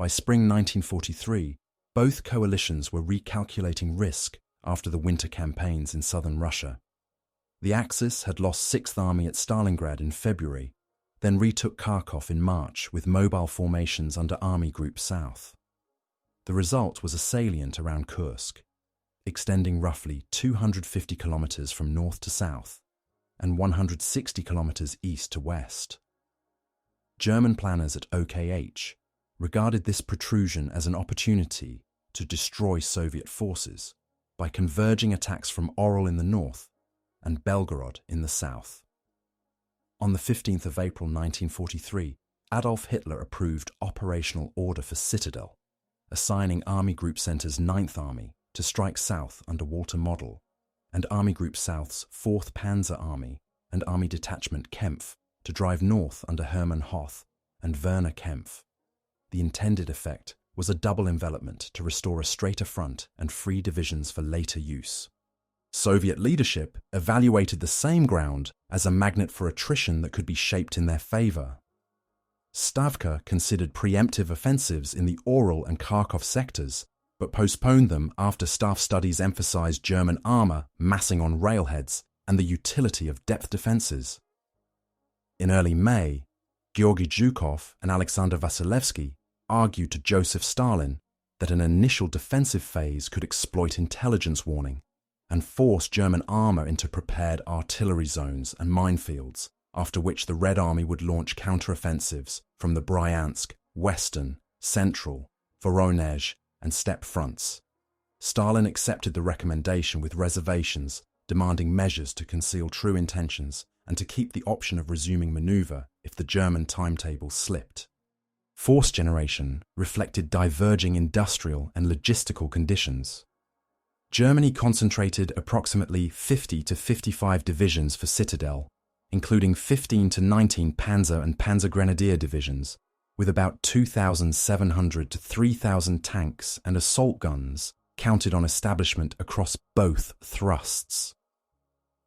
By spring 1943, both coalitions were recalculating risk after the winter campaigns in southern Russia. The Axis had lost 6th Army at Stalingrad in February, then retook Kharkov in March with mobile formations under Army Group South. The result was a salient around Kursk, extending roughly 250 kilometers from north to south and 160 kilometers east to west. German planners at OKH regarded this protrusion as an opportunity to destroy Soviet forces by converging attacks from Orel in the north and Belgorod in the south. On the 15th of April 1943, Adolf Hitler approved Operational Order for Citadel, assigning Army Group Center's 9th Army to strike south under Walter Model, and Army Group South's 4th Panzer Army and Army Detachment Kempf to drive north under Hermann Hoth and Werner Kempf. The intended effect was a double envelopment to restore a straighter front and free divisions for later use. Soviet leadership evaluated the same ground as a magnet for attrition that could be shaped in their favor. Stavka considered preemptive offensives in the Orel and Kharkov sectors, but postponed them after staff studies emphasized German armor massing on railheads and the utility of depth defenses. In early May, Georgy Zhukov and Alexander Vasilevsky argued to Joseph Stalin that an initial defensive phase could exploit intelligence warning and force German armor into prepared artillery zones and minefields, after which the Red Army would launch counteroffensives from the Bryansk, Western, Central, Voronezh, and Steppe fronts. Stalin accepted the recommendation with reservations, demanding measures to conceal true intentions and to keep the option of resuming maneuver if the German timetable slipped. Force generation reflected diverging industrial and logistical conditions. Germany concentrated approximately 50 to 55 divisions for Citadel, including 15 to 19 Panzer and Panzer Grenadier divisions, with about 2,700 to 3,000 tanks and assault guns counted on establishment across both thrusts.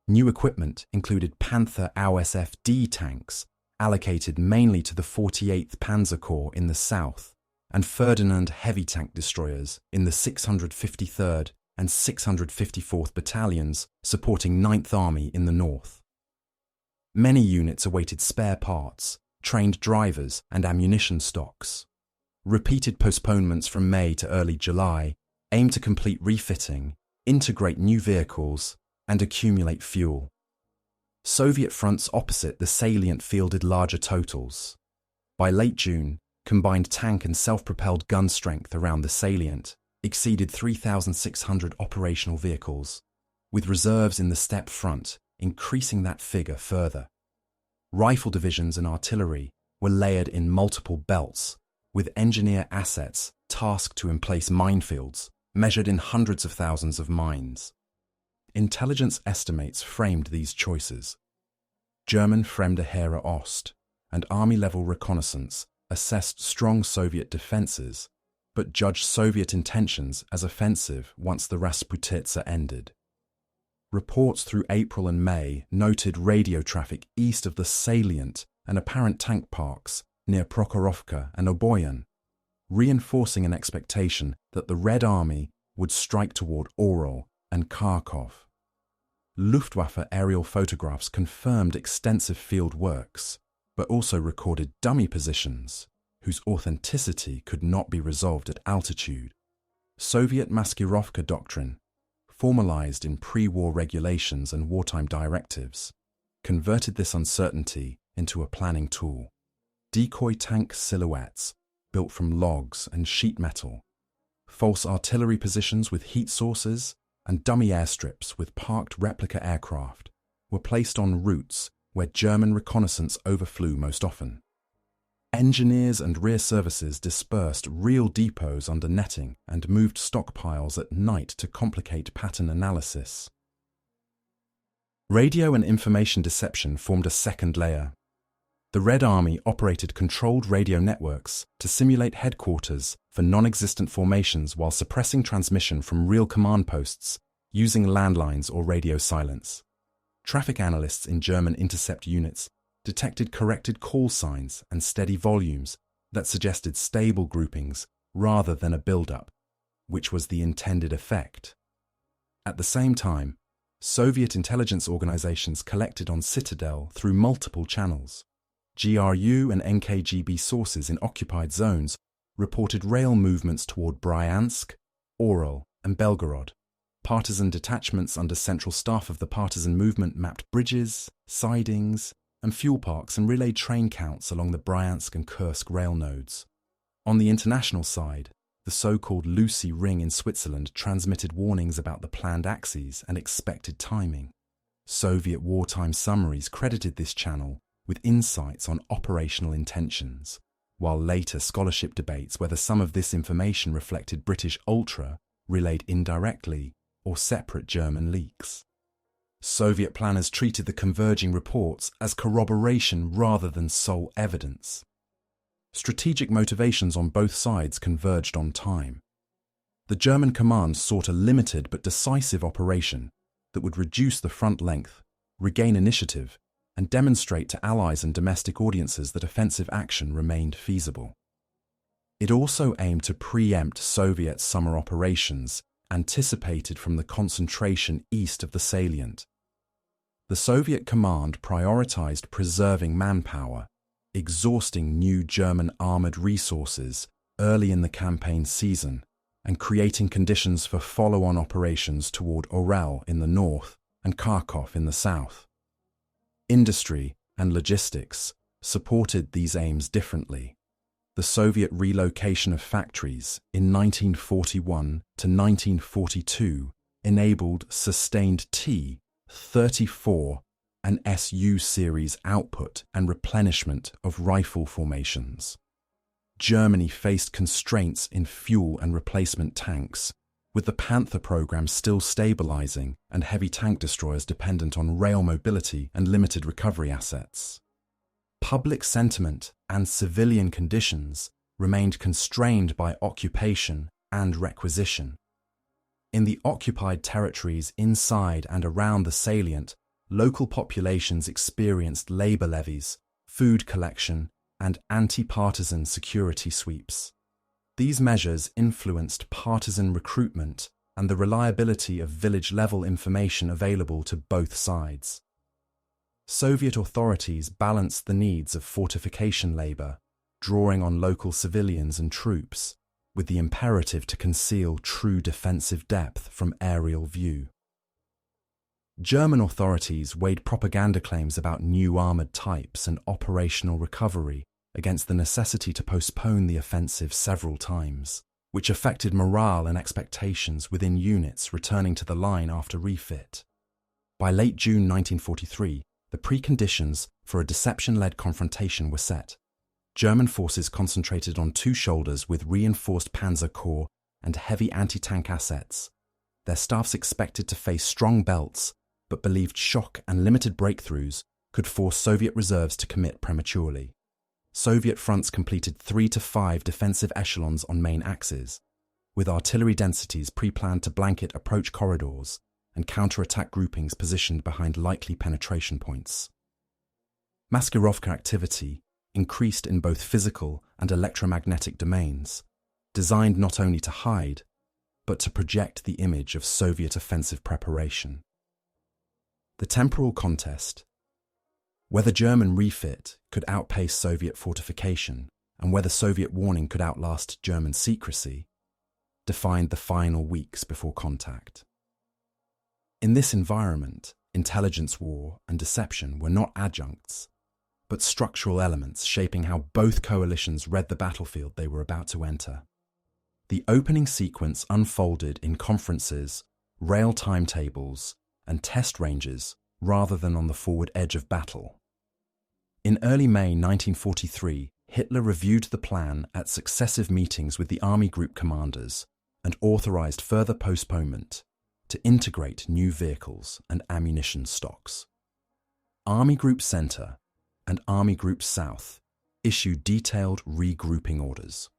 New equipment included Panther AUSF-D tanks, allocated mainly to the 48th Panzer Corps in the south, and Ferdinand heavy tank destroyers in the 653rd and 654th Battalions supporting 9th Army in the north. Many units awaited spare parts, trained drivers and ammunition stocks. Repeated postponements from May to early July aimed to complete refitting, integrate new vehicles, and accumulate fuel. Soviet fronts opposite the salient fielded larger totals. By late June, combined tank and self-propelled gun strength around the salient exceeded 3,600 operational vehicles, with reserves in the steppe front increasing that figure further. Rifle divisions and artillery were layered in multiple belts, with engineer assets tasked to emplace minefields measured in hundreds of thousands of mines. Intelligence estimates framed these choices. German Fremde Heere Ost and army-level reconnaissance assessed strong Soviet defenses, but judged Soviet intentions as offensive once the Rasputitsa ended. Reports through April and May noted radio traffic east of the salient and apparent tank parks near Prokhorovka and Oboyan, reinforcing an expectation that the Red Army would strike toward Orel and Kharkov. Luftwaffe aerial photographs confirmed extensive field works, but also recorded dummy positions whose authenticity could not be resolved at altitude. Soviet Maskirovka doctrine, formalized in pre-war regulations and wartime directives, converted this uncertainty into a planning tool. Decoy tank silhouettes built from logs and sheet metal, false artillery positions with heat sources, and dummy airstrips with parked replica aircraft were placed on routes where German reconnaissance overflew most often. Engineers and rear services dispersed real depots under netting and moved stockpiles at night to complicate pattern analysis. Radio and information deception formed a second layer. The Red Army operated controlled radio networks to simulate headquarters for non-existent formations while suppressing transmission from real command posts using landlines or radio silence. Traffic analysts in German intercept units detected corrected call signs and steady volumes that suggested stable groupings rather than a build-up, which was the intended effect. At the same time, Soviet intelligence organizations collected on Citadel through multiple channels. GRU and NKGB sources in occupied zones reported rail movements toward Bryansk, Oral, and Belgorod. Partisan detachments under Central Staff of the partisan movement mapped bridges, sidings, and fuel parks and relayed train counts along the Bryansk and Kursk rail nodes. On the international side, the so-called Lucy Ring in Switzerland transmitted warnings about the planned axes and expected timing. Soviet wartime summaries credited this channel with insights on operational intentions, while later scholarship debates whether some of this information reflected British ultra relayed indirectly or separate German leaks. Soviet planners treated the converging reports as corroboration rather than sole evidence. Strategic motivations on both sides converged on time. The German command sought a limited but decisive operation that would reduce the front length, regain initiative, and demonstrate to allies and domestic audiences that offensive action remained feasible. It also aimed to preempt Soviet summer operations anticipated from the concentration east of the salient. The Soviet command prioritized preserving manpower, exhausting new German armoured resources early in the campaign season, and creating conditions for follow-on operations toward Orel in the north and Kharkov in the south. Industry and logistics supported these aims differently. The Soviet relocation of factories in 1941 to 1942 enabled sustained T-34 and Su series output and replenishment of rifle formations. Germany faced constraints in fuel and replacement tanks, with the Panther program still stabilizing and heavy tank destroyers dependent on rail mobility and limited recovery assets. Public sentiment and civilian conditions remained constrained by occupation and requisition. In the occupied territories inside and around the salient, local populations experienced labor levies, food collection, and anti-partisan security sweeps. These measures influenced partisan recruitment and the reliability of village-level information available to both sides. Soviet authorities balanced the needs of fortification labor, drawing on local civilians and troops, with the imperative to conceal true defensive depth from aerial view. German authorities weighed propaganda claims about new armoured types and operational recovery against the necessity to postpone the offensive several times, which affected morale and expectations within units returning to the line after refit. By late June 1943, the preconditions for a deception-led confrontation were set. German forces concentrated on two shoulders with reinforced Panzer Corps and heavy anti-tank assets. Their staffs expected to face strong belts, but believed shock and limited breakthroughs could force Soviet reserves to commit prematurely. Soviet fronts completed 3 to 5 defensive echelons on main axes, with artillery densities pre-planned to blanket approach corridors and counter-attack groupings positioned behind likely penetration points. Maskirovka activity increased in both physical and electromagnetic domains, designed not only to hide, but to project the image of Soviet offensive preparation. The temporal contest, whether German refit could outpace Soviet fortification and whether Soviet warning could outlast German secrecy, defined the final weeks before contact. In this environment, intelligence war and deception were not adjuncts, but structural elements shaping how both coalitions read the battlefield they were about to enter. The opening sequence unfolded in conferences, rail timetables, and test ranges rather than on the forward edge of battle. In early May 1943, Hitler reviewed the plan at successive meetings with the army group commanders and authorized further postponement to integrate new vehicles and ammunition stocks. Army Group Center and Army Group South issued detailed regrouping orders.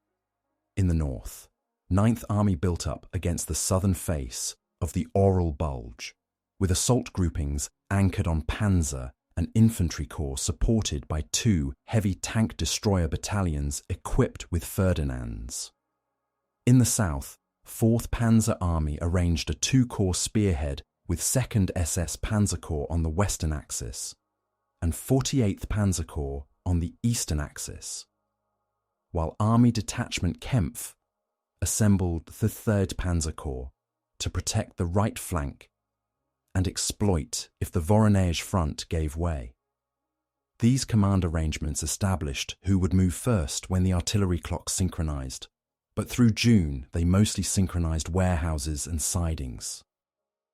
In the north, 9th Army built up against the southern face of the Oral Bulge, with assault groupings anchored on Panzer an infantry corps supported by 2 heavy tank destroyer battalions equipped with Ferdinands. In the south, 4th Panzer Army arranged a 2-corps spearhead with 2nd SS Panzer Corps on the western axis and 48th Panzer Corps on the eastern axis, while Army Detachment Kempf assembled the 3rd Panzer Corps to protect the right flank and exploit if the Voronezh front gave way. These command arrangements established who would move first when the artillery clock synchronized, but through June they mostly synchronized warehouses and sidings.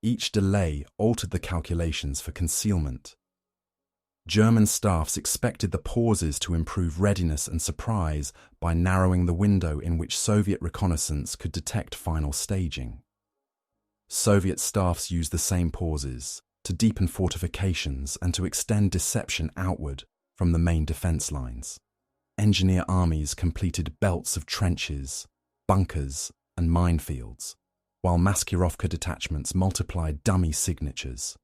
Each delay altered the calculations for concealment. German staffs expected the pauses to improve readiness and surprise by narrowing the window in which Soviet reconnaissance could detect final staging. Soviet staffs used the same pauses to deepen fortifications and to extend deception outward from the main defense lines. Engineer armies completed belts of trenches, bunkers, and minefields, while Maskirovka detachments multiplied dummy signatures.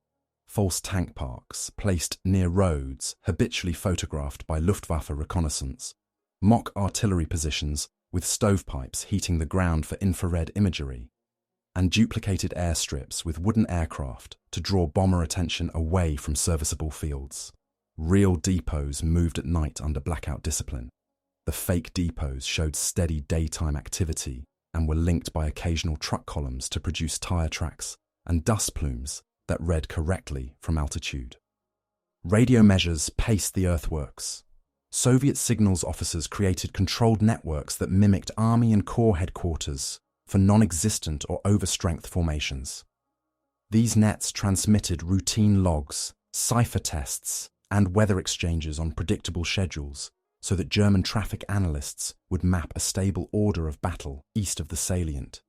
False tank parks placed near roads habitually photographed by Luftwaffe reconnaissance, mock artillery positions with stovepipes heating the ground for infrared imagery, and duplicated airstrips with wooden aircraft to draw bomber attention away from serviceable fields. Real depots moved at night under blackout discipline. The fake depots showed steady daytime activity and were linked by occasional truck columns to produce tire tracks and dust plumes that read correctly from altitude. Radio measures paced the earthworks. Soviet signals officers created controlled networks that mimicked army and corps headquarters for non-existent or overstrength formations. These nets transmitted routine logs, cipher tests, and weather exchanges on predictable schedules so that German traffic analysts would map a stable order of battle east of the salient.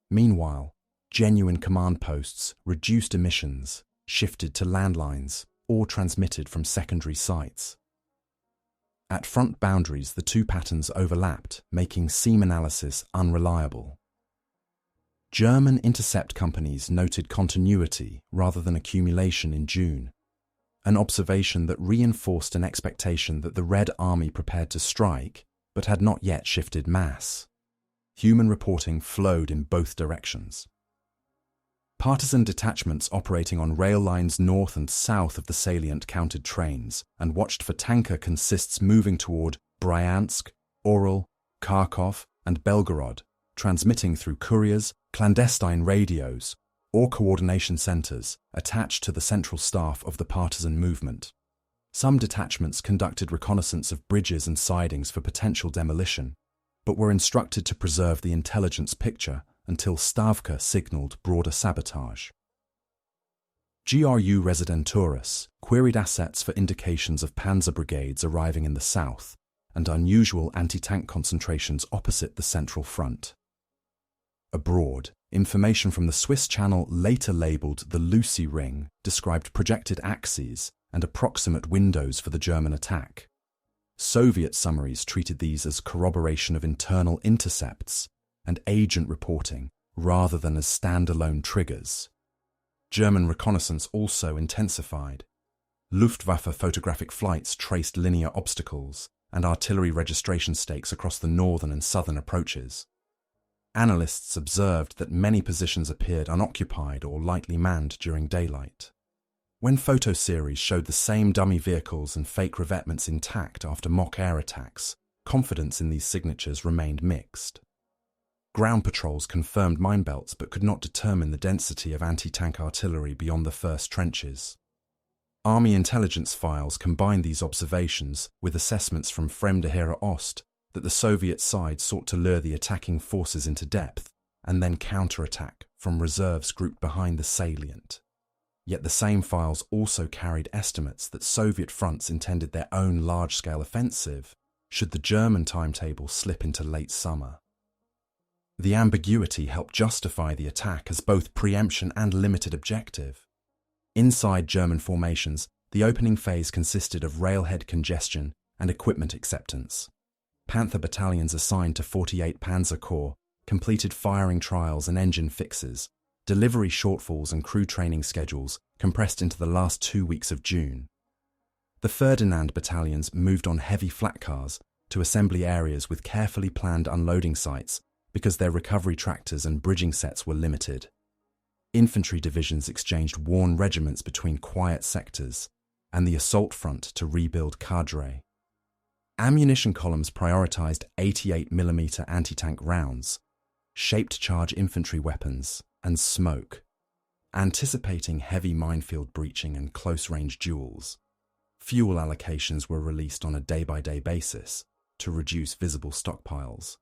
Meanwhile, genuine command posts reduced emissions, shifted to landlines, or transmitted from secondary sites. At front boundaries, the two patterns overlapped, making seam analysis unreliable. German intercept companies noted continuity rather than accumulation in June, an observation that reinforced an expectation that the Red Army prepared to strike but had not yet shifted mass. Human reporting flowed in both directions. Partisan detachments operating on rail lines north and south of the salient counted trains and watched for tanker consists moving toward Bryansk, Oral, Kharkov, and Belgorod, transmitting through couriers, clandestine radios, or coordination centers attached to the central staff of the partisan movement. Some detachments conducted reconnaissance of bridges and sidings for potential demolition, but were instructed to preserve the intelligence picture until Stavka signalled broader sabotage. GRU Residentouris queried assets for indications of panzer brigades arriving in the south and unusual anti-tank concentrations opposite the central front. Abroad, information from the Swiss Channel, later labelled the Lucy Ring, described projected axes and approximate windows for the German attack. Soviet summaries treated these as corroboration of internal intercepts and agent reporting rather than as standalone triggers. German reconnaissance also intensified. Luftwaffe photographic flights traced linear obstacles and artillery registration stakes across the northern and southern approaches. Analysts observed that many positions appeared unoccupied or lightly manned during daylight. When photo series showed the same dummy vehicles and fake revetments intact after mock air attacks, confidence in these signatures remained mixed. Ground patrols confirmed mine belts but could not determine the density of anti-tank artillery beyond the first trenches. Army intelligence files combined these observations with assessments from Fremde Heere Ost that the Soviet side sought to lure the attacking forces into depth and then counterattack from reserves grouped behind the salient. Yet the same files also carried estimates that Soviet fronts intended their own large-scale offensive should the German timetable slip into late summer. The ambiguity helped justify the attack as both preemption and limited objective. Inside German formations, the opening phase consisted of railhead congestion and equipment acceptance. Panther battalions assigned to 48 Panzer Corps completed firing trials and engine fixes, delivery shortfalls and crew training schedules compressed into the last 2 weeks of June. The Ferdinand battalions moved on heavy flat cars to assembly areas with carefully planned unloading sites because their recovery tractors and bridging sets were limited. Infantry divisions exchanged worn regiments between quiet sectors and the assault front to rebuild cadre. Ammunition columns prioritized 88mm anti-tank rounds, shaped charge infantry weapons, and smoke, anticipating heavy minefield breaching and close-range duels. Fuel allocations were released on a day-by-day basis to reduce visible stockpiles.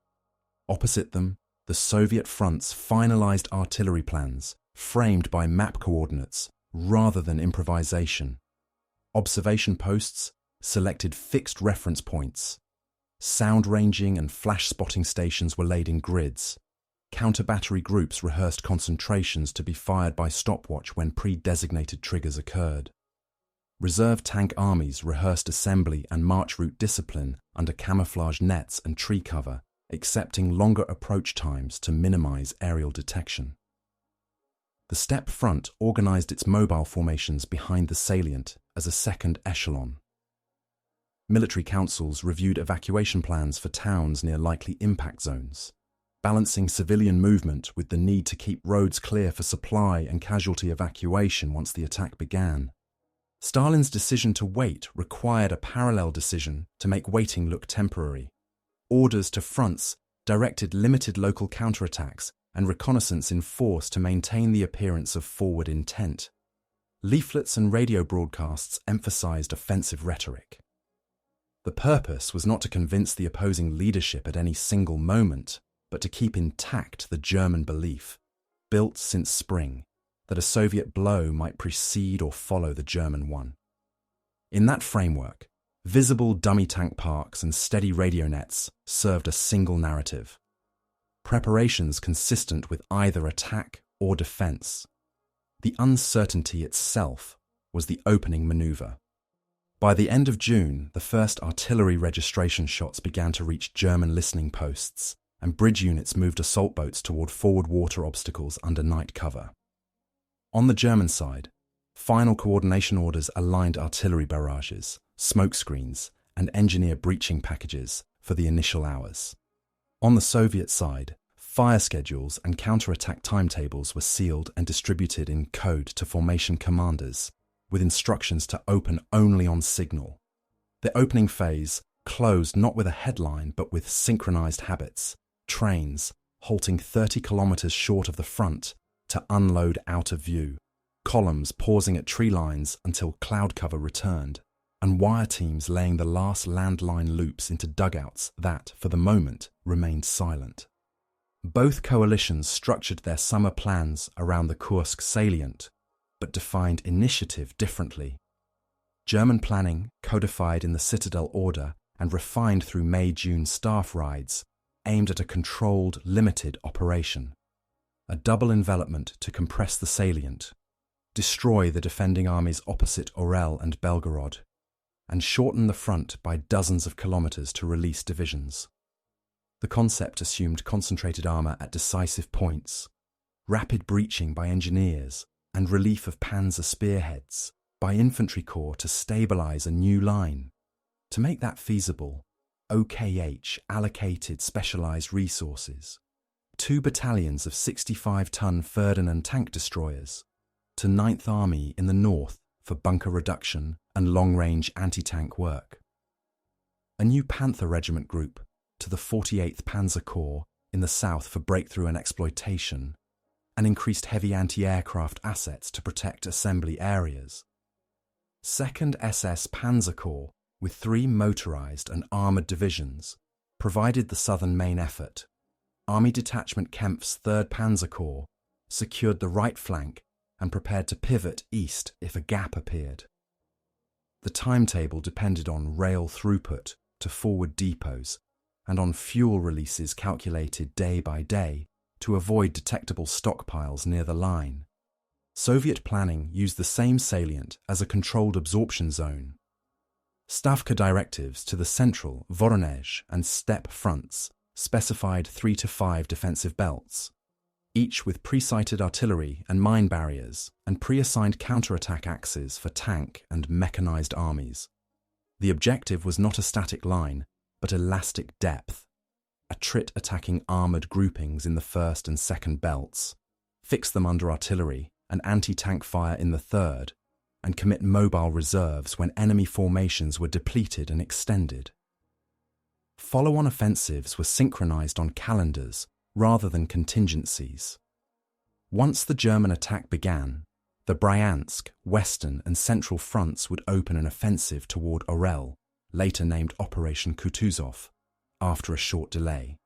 Opposite them, the Soviet fronts finalized artillery plans framed by map coordinates rather than improvisation. Observation posts selected fixed reference points. Sound ranging and flash spotting stations were laid in grids. Counter-battery groups rehearsed concentrations to be fired by stopwatch when pre-designated triggers occurred. Reserve tank armies rehearsed assembly and march route discipline under camouflage nets and tree cover, accepting longer approach times to minimize aerial detection. The steppe front organized its mobile formations behind the salient as a second echelon. Military councils reviewed evacuation plans for towns near likely impact zones, balancing civilian movement with the need to keep roads clear for supply and casualty evacuation once the attack began. Stalin's decision to wait required a parallel decision to make waiting look temporary. Orders to fronts directed limited local counterattacks and reconnaissance in force to maintain the appearance of forward intent. Leaflets and radio broadcasts emphasized offensive rhetoric. The purpose was not to convince the opposing leadership at any single moment, but to keep intact the German belief, built since spring, that a Soviet blow might precede or follow the German one. In that framework, visible dummy tank parks and steady radio nets served a single narrative. Preparations consistent with either attack or defense. The uncertainty itself was the opening maneuver. By the end of June, the first artillery registration shots began to reach German listening posts, and bridge units moved assault boats toward forward water obstacles under night cover. On the German side, final coordination orders aligned artillery barrages, smoke screens, and engineer breaching packages for the initial hours. On the Soviet side, fire schedules and counterattack timetables were sealed and distributed in code to formation commanders, with instructions to open only on signal. The opening phase closed not with a headline but with synchronized habits, trains halting 30 kilometers short of the front to unload out of view, columns pausing at tree lines until cloud cover returned, and wire teams laying the last landline loops into dugouts that, for the moment, remained silent. Both coalitions structured their summer plans around the Kursk salient, but defined initiative differently. German planning, codified in the Citadel Order and refined through May-June staff rides, aimed at a controlled, limited operation. A double envelopment to compress the salient, destroy the defending armies opposite Orel and Belgorod, and shorten the front by dozens of kilometers to release divisions. The concept assumed concentrated armor at decisive points, rapid breaching by engineers, and relief of panzer spearheads by infantry corps to stabilize a new line. To make that feasible, OKH allocated specialized resources, 2 battalions of 65-ton Ferdinand tank destroyers, to 9th Army in the north for bunker reduction and long-range anti-tank work. A new Panther Regiment group to the 48th Panzer Corps in the south for breakthrough and exploitation, and increased heavy anti-aircraft assets to protect assembly areas. 2nd SS Panzer Corps, with 3 motorized and armoured divisions, provided the southern main effort. Army Detachment Kempf's 3rd Panzer Corps secured the right flank and prepared to pivot east if a gap appeared. The timetable depended on rail throughput to forward depots and on fuel releases calculated day by day to avoid detectable stockpiles near the line. Soviet planning used the same salient as a controlled absorption zone. Stavka directives to the central, Voronezh and steppe fronts specified 3 to 5 defensive belts. each with pre-sighted artillery and mine barriers and pre-assigned counterattack axes for tank and mechanized armies. The objective was not a static line, but elastic depth. Attrit attacking armoured groupings in the first and second belts, fix them under artillery and anti-tank fire in the third, and commit mobile reserves when enemy formations were depleted and extended. Follow-on offensives were synchronized on calendars rather than contingencies. Once the German attack began, the Bryansk, Western and Central fronts would open an offensive toward Orel, later named Operation Kutuzov. After a short delay,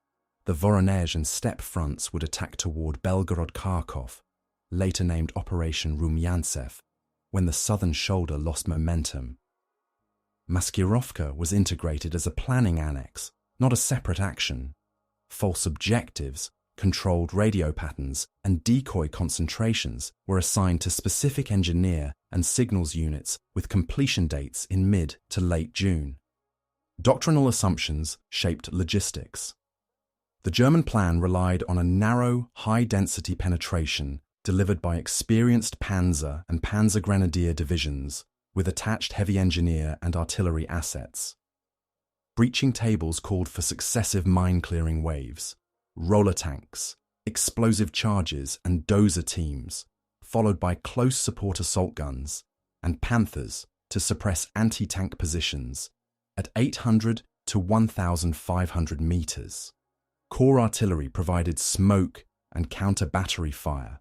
the Voronezh and Steppe fronts would attack toward Belgorod-Kharkov, later named Operation Rumyantsev, when the southern shoulder lost momentum. Maskirovka was integrated as a planning annex, not a separate action. False objectives, controlled radio patterns, and decoy concentrations were assigned to specific engineer and signals units with completion dates in mid to late June. Doctrinal assumptions shaped logistics. The German plan relied on a narrow, high-density penetration delivered by experienced Panzer and Panzer Grenadier divisions with attached heavy engineer and artillery assets. Breaching tables called for successive mine-clearing waves, roller tanks, explosive charges and dozer teams, followed by close support assault guns, and Panthers to suppress anti-tank positions at 800 to 1,500 meters. Corps artillery provided smoke and counter-battery fire,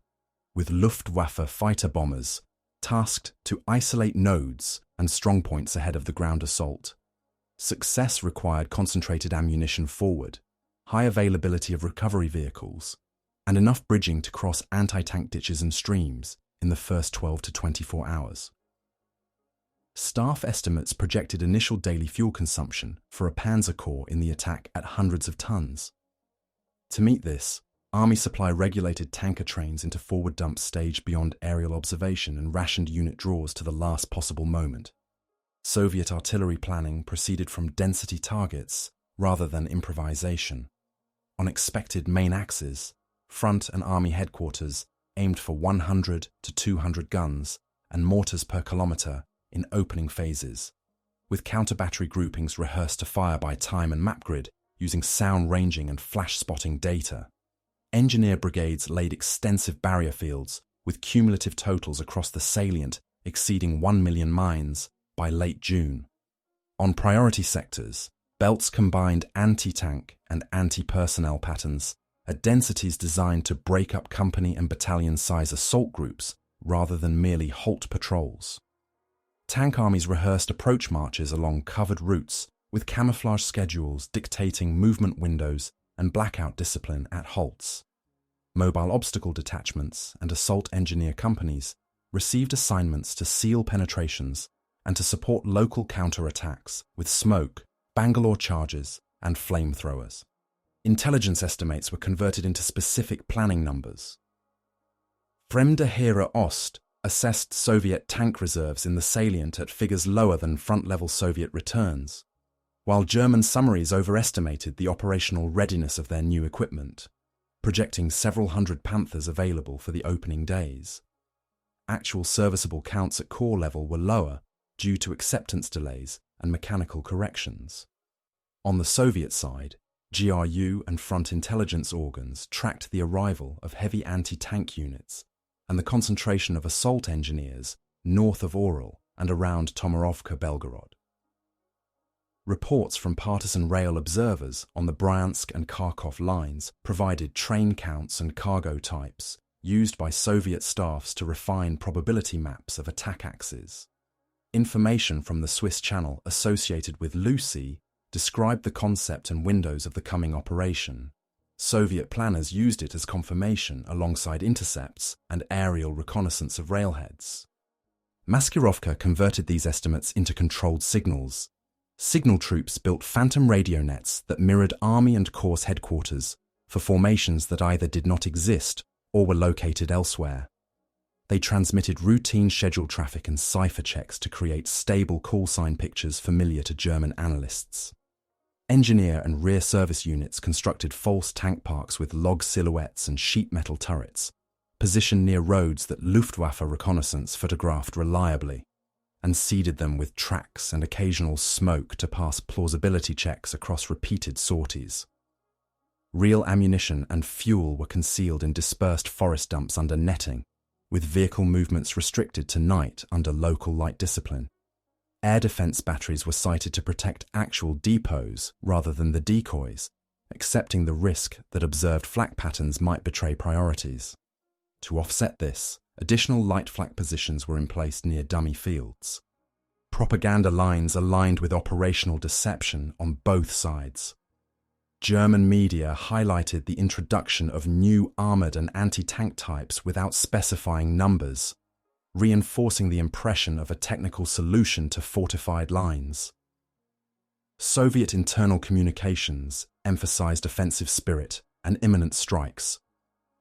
with Luftwaffe fighter bombers tasked to isolate nodes and strongpoints ahead of the ground assault. Success required concentrated ammunition forward, high availability of recovery vehicles, and enough bridging to cross anti-tank ditches and streams in the first 12 to 24 hours. Staff estimates projected initial daily fuel consumption for a Panzer Corps in the attack at hundreds of tons. To meet this, Army Supply regulated tanker trains into forward dumps staged beyond aerial observation and rationed unit draws to the last possible moment. Soviet artillery planning proceeded from density targets rather than improvisation. On expected main axes, front and army headquarters aimed for 100 to 200 guns and mortars per kilometre in opening phases, with counter-battery groupings rehearsed to fire by time and map grid using sound ranging and flash spotting data. Engineer brigades laid extensive barrier fields with cumulative totals across the salient exceeding 1 million mines by late June. On priority sectors, belts combined anti-tank and anti-personnel patterns at densities designed to break up company and battalion-size assault groups rather than merely halt patrols. Tank armies rehearsed approach marches along covered routes with camouflage schedules dictating movement windows and blackout discipline at halts. Mobile obstacle detachments and assault engineer companies received assignments to seal penetrations and to support local counterattacks with smoke, Bangalore charges, and flamethrowers. Intelligence estimates were converted into specific planning numbers. Fremde Heere Ost assessed Soviet tank reserves in the salient at figures lower than front-level Soviet returns, while German summaries overestimated the operational readiness of their new equipment, projecting several hundred Panthers available for the opening days. Actual serviceable counts at corps level were lower due to acceptance delays and mechanical corrections. On the Soviet side, GRU and front intelligence organs tracked the arrival of heavy anti-tank units and the concentration of assault engineers north of Orel and around Tomarovka-Belgorod. Reports from partisan rail observers on the Bryansk and Kharkov lines provided train counts and cargo types used by Soviet staffs to refine probability maps of attack axes. Information from the Swiss Channel associated with Lucy described the concept and windows of the coming operation. Soviet planners used it as confirmation alongside intercepts and aerial reconnaissance of railheads. Maskirovka converted these estimates into controlled signals. Signal troops built phantom radio nets that mirrored army and corps headquarters for formations that either did not exist or were located elsewhere. They transmitted routine scheduled traffic and cipher checks to create stable call sign pictures familiar to German analysts. Engineer and rear service units constructed false tank parks with log silhouettes and sheet metal turrets, positioned near roads that Luftwaffe reconnaissance photographed reliably, and seeded them with tracks and occasional smoke to pass plausibility checks across repeated sorties. Real ammunition and fuel were concealed in dispersed forest dumps under netting, with vehicle movements restricted to night under local light discipline. Air defense batteries were sited to protect actual depots rather than the decoys, accepting the risk that observed flak patterns might betray priorities. To offset this, additional light flak positions were in place near dummy fields. Propaganda lines aligned with operational deception on both sides. German media highlighted the introduction of new armoured and anti-tank types without specifying numbers, reinforcing the impression of a technical solution to fortified lines. Soviet internal communications emphasized offensive spirit and imminent strikes,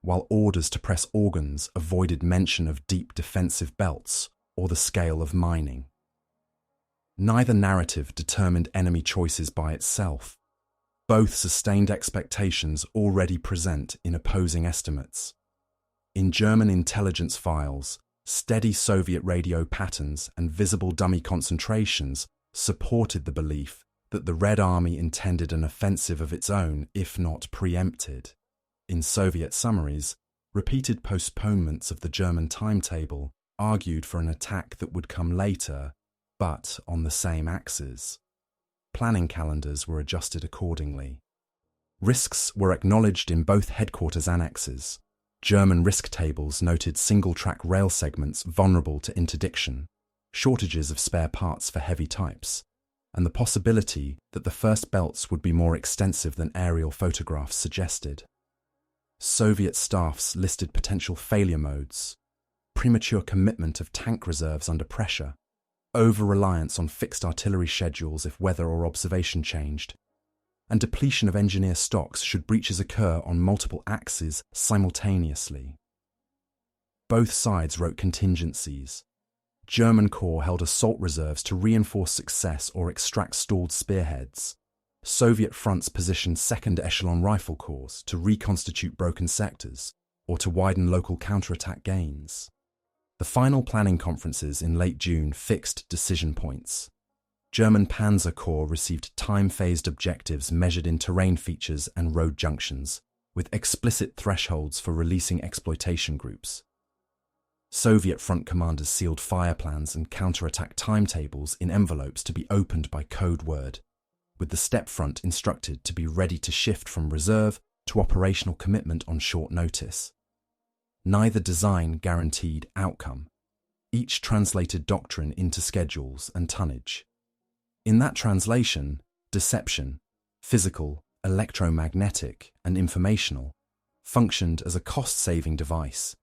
while orders to press organs avoided mention of deep defensive belts or the scale of mining. Neither narrative determined enemy choices by itself. Both sustained expectations already present in opposing estimates. In German intelligence files, steady Soviet radio patterns and visible dummy concentrations supported the belief that the Red Army intended an offensive of its own, if not preempted. In Soviet summaries, repeated postponements of the German timetable argued for an attack that would come later, but on the same axes. Planning calendars were adjusted accordingly. Risks were acknowledged in both headquarters annexes. German risk tables noted single-track rail segments vulnerable to interdiction, shortages of spare parts for heavy types, and the possibility that the first belts would be more extensive than aerial photographs suggested. Soviet staffs listed potential failure modes: premature commitment of tank reserves under pressure, over-reliance on fixed artillery schedules if weather or observation changed, and depletion of engineer stocks should breaches occur on multiple axes simultaneously. Both sides wrote contingencies. German corps held assault reserves to reinforce success or extract stalled spearheads. Soviet fronts positioned second-echelon rifle corps to reconstitute broken sectors or to widen local counterattack gains. The final planning conferences in late June fixed decision points. German Panzer Corps received time-phased objectives measured in terrain features and road junctions, with explicit thresholds for releasing exploitation groups. Soviet front commanders sealed fire plans and counterattack timetables in envelopes to be opened by code word, with the step front instructed to be ready to shift from reserve to operational commitment on short notice. Neither design guaranteed outcome. Each translated doctrine into schedules and tonnage. In that translation, deception, physical, electromagnetic, and informational, functioned as a cost-saving device.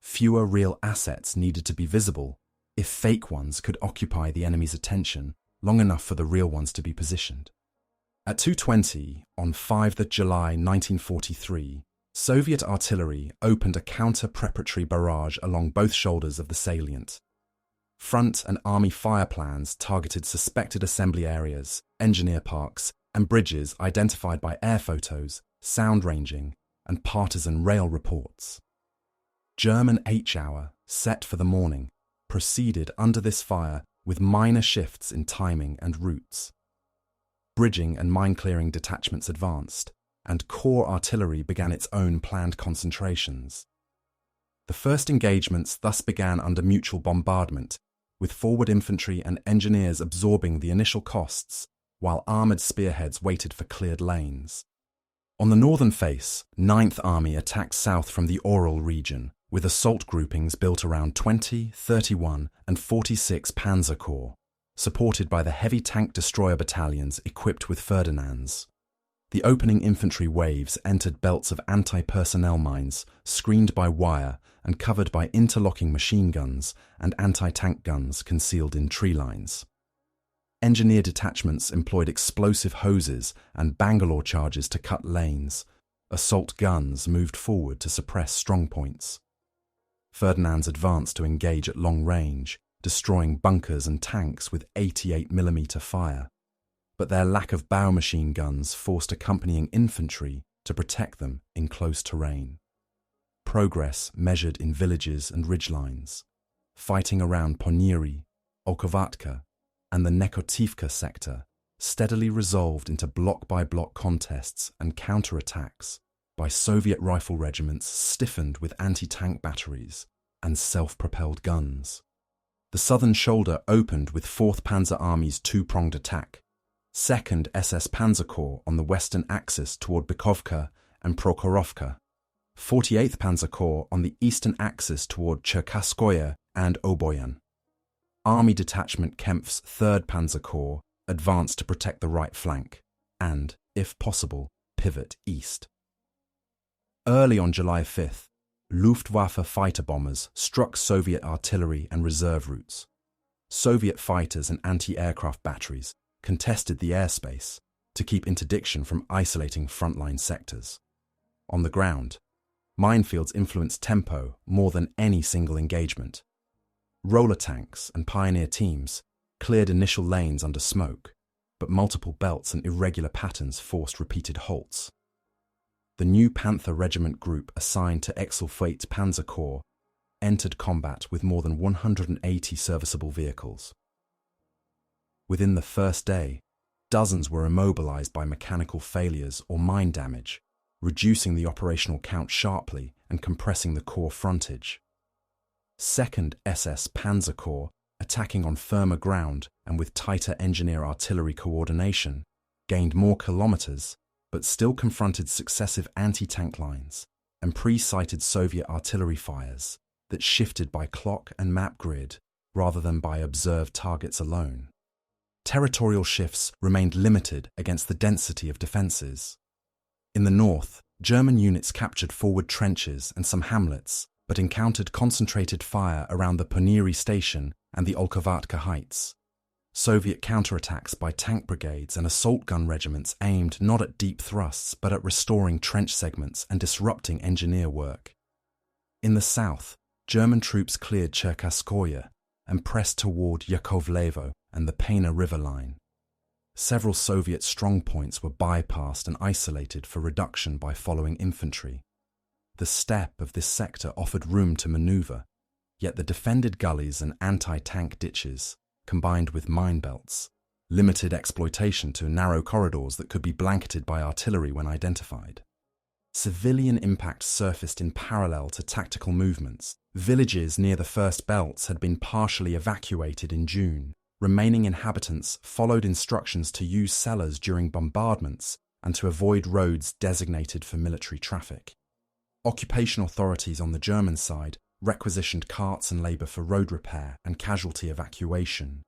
Fewer real assets needed to be visible if fake ones could occupy the enemy's attention long enough for the real ones to be positioned. At 2:20 on 5 July 1943, Soviet artillery opened a counter-preparatory barrage along both shoulders of the salient. Front and army fire plans targeted suspected assembly areas, engineer parks, and bridges identified by air photos, sound ranging, and partisan rail reports. German H-hour, set for the morning, proceeded under this fire with minor shifts in timing and routes. Bridging and mine-clearing detachments advanced, and corps artillery began its own planned concentrations. The first engagements thus began under mutual bombardment, with forward infantry and engineers absorbing the initial costs, while armoured spearheads waited for cleared lanes. On the northern face, 9th Army attacked south from the Ural region, with assault groupings built around 20, 31 and 46 Panzer Corps, supported by the heavy tank destroyer battalions equipped with Ferdinands. The opening infantry waves entered belts of anti-personnel mines, screened by wire and covered by interlocking machine guns and anti-tank guns concealed in tree lines. Engineer detachments employed explosive hoses and Bangalore charges to cut lanes. Assault guns moved forward to suppress strongpoints. Ferdinands advanced to engage at long range, destroying bunkers and tanks with 88mm fire. but their lack of bow machine guns forced accompanying infantry to protect them in close terrain. Progress measured in villages and ridgelines, fighting around Ponieri, Olkovatka, and the Nekotivka sector steadily resolved into block-by-block contests and counterattacks by Soviet rifle regiments stiffened with anti-tank batteries and self-propelled guns. The southern shoulder opened with 4th Panzer Army's two-pronged attack, 2nd SS Panzer Corps on the western axis toward Bykovka and Prokhorovka, 48th Panzer Corps on the eastern axis toward Cherkasskoye and Oboyan. Army Detachment Kempf's 3rd Panzer Corps advanced to protect the right flank and, if possible, pivot east. Early on July 5th, Luftwaffe fighter bombers struck Soviet artillery and reserve routes. Soviet fighters and anti-aircraft batteries contested the airspace to keep interdiction from isolating frontline sectors. On the ground, minefields influenced tempo more than any single engagement. Roller tanks and pioneer teams cleared initial lanes under smoke, but multiple belts and irregular patterns forced repeated halts. The new Panther Regiment group assigned to Exfiltrate Panzer Corps entered combat with more than 180 serviceable vehicles. Within the first day, dozens were immobilized by mechanical failures or mine damage, reducing the operational count sharply and compressing the corps frontage. 2nd SS Panzer Corps, attacking on firmer ground and with tighter engineer-artillery coordination, gained more kilometers but still confronted successive anti-tank lines and pre-sighted Soviet artillery fires that shifted by clock and map grid rather than by observed targets alone. Territorial shifts remained limited against the density of defences. In the north, German units captured forward trenches and some hamlets, but encountered concentrated fire around the Ponieri station and the Olkovatka heights. Soviet counterattacks by tank brigades and assault gun regiments aimed not at deep thrusts but at restoring trench segments and disrupting engineer work. In the south, German troops cleared Cherkasskoye and pressed toward Yakovlevo and the Pana River line. Several Soviet strongpoints were bypassed and isolated for reduction by following infantry. The steppe of this sector offered room to maneuver, yet the defended gullies and anti-tank ditches, combined with mine belts, limited exploitation to narrow corridors that could be blanketed by artillery when identified. Civilian impact surfaced in parallel to tactical movements. Villages near the first belts had been partially evacuated in June. Remaining inhabitants followed instructions to use cellars during bombardments and to avoid roads designated for military traffic. Occupation authorities on the German side requisitioned carts and labour for road repair and casualty evacuation.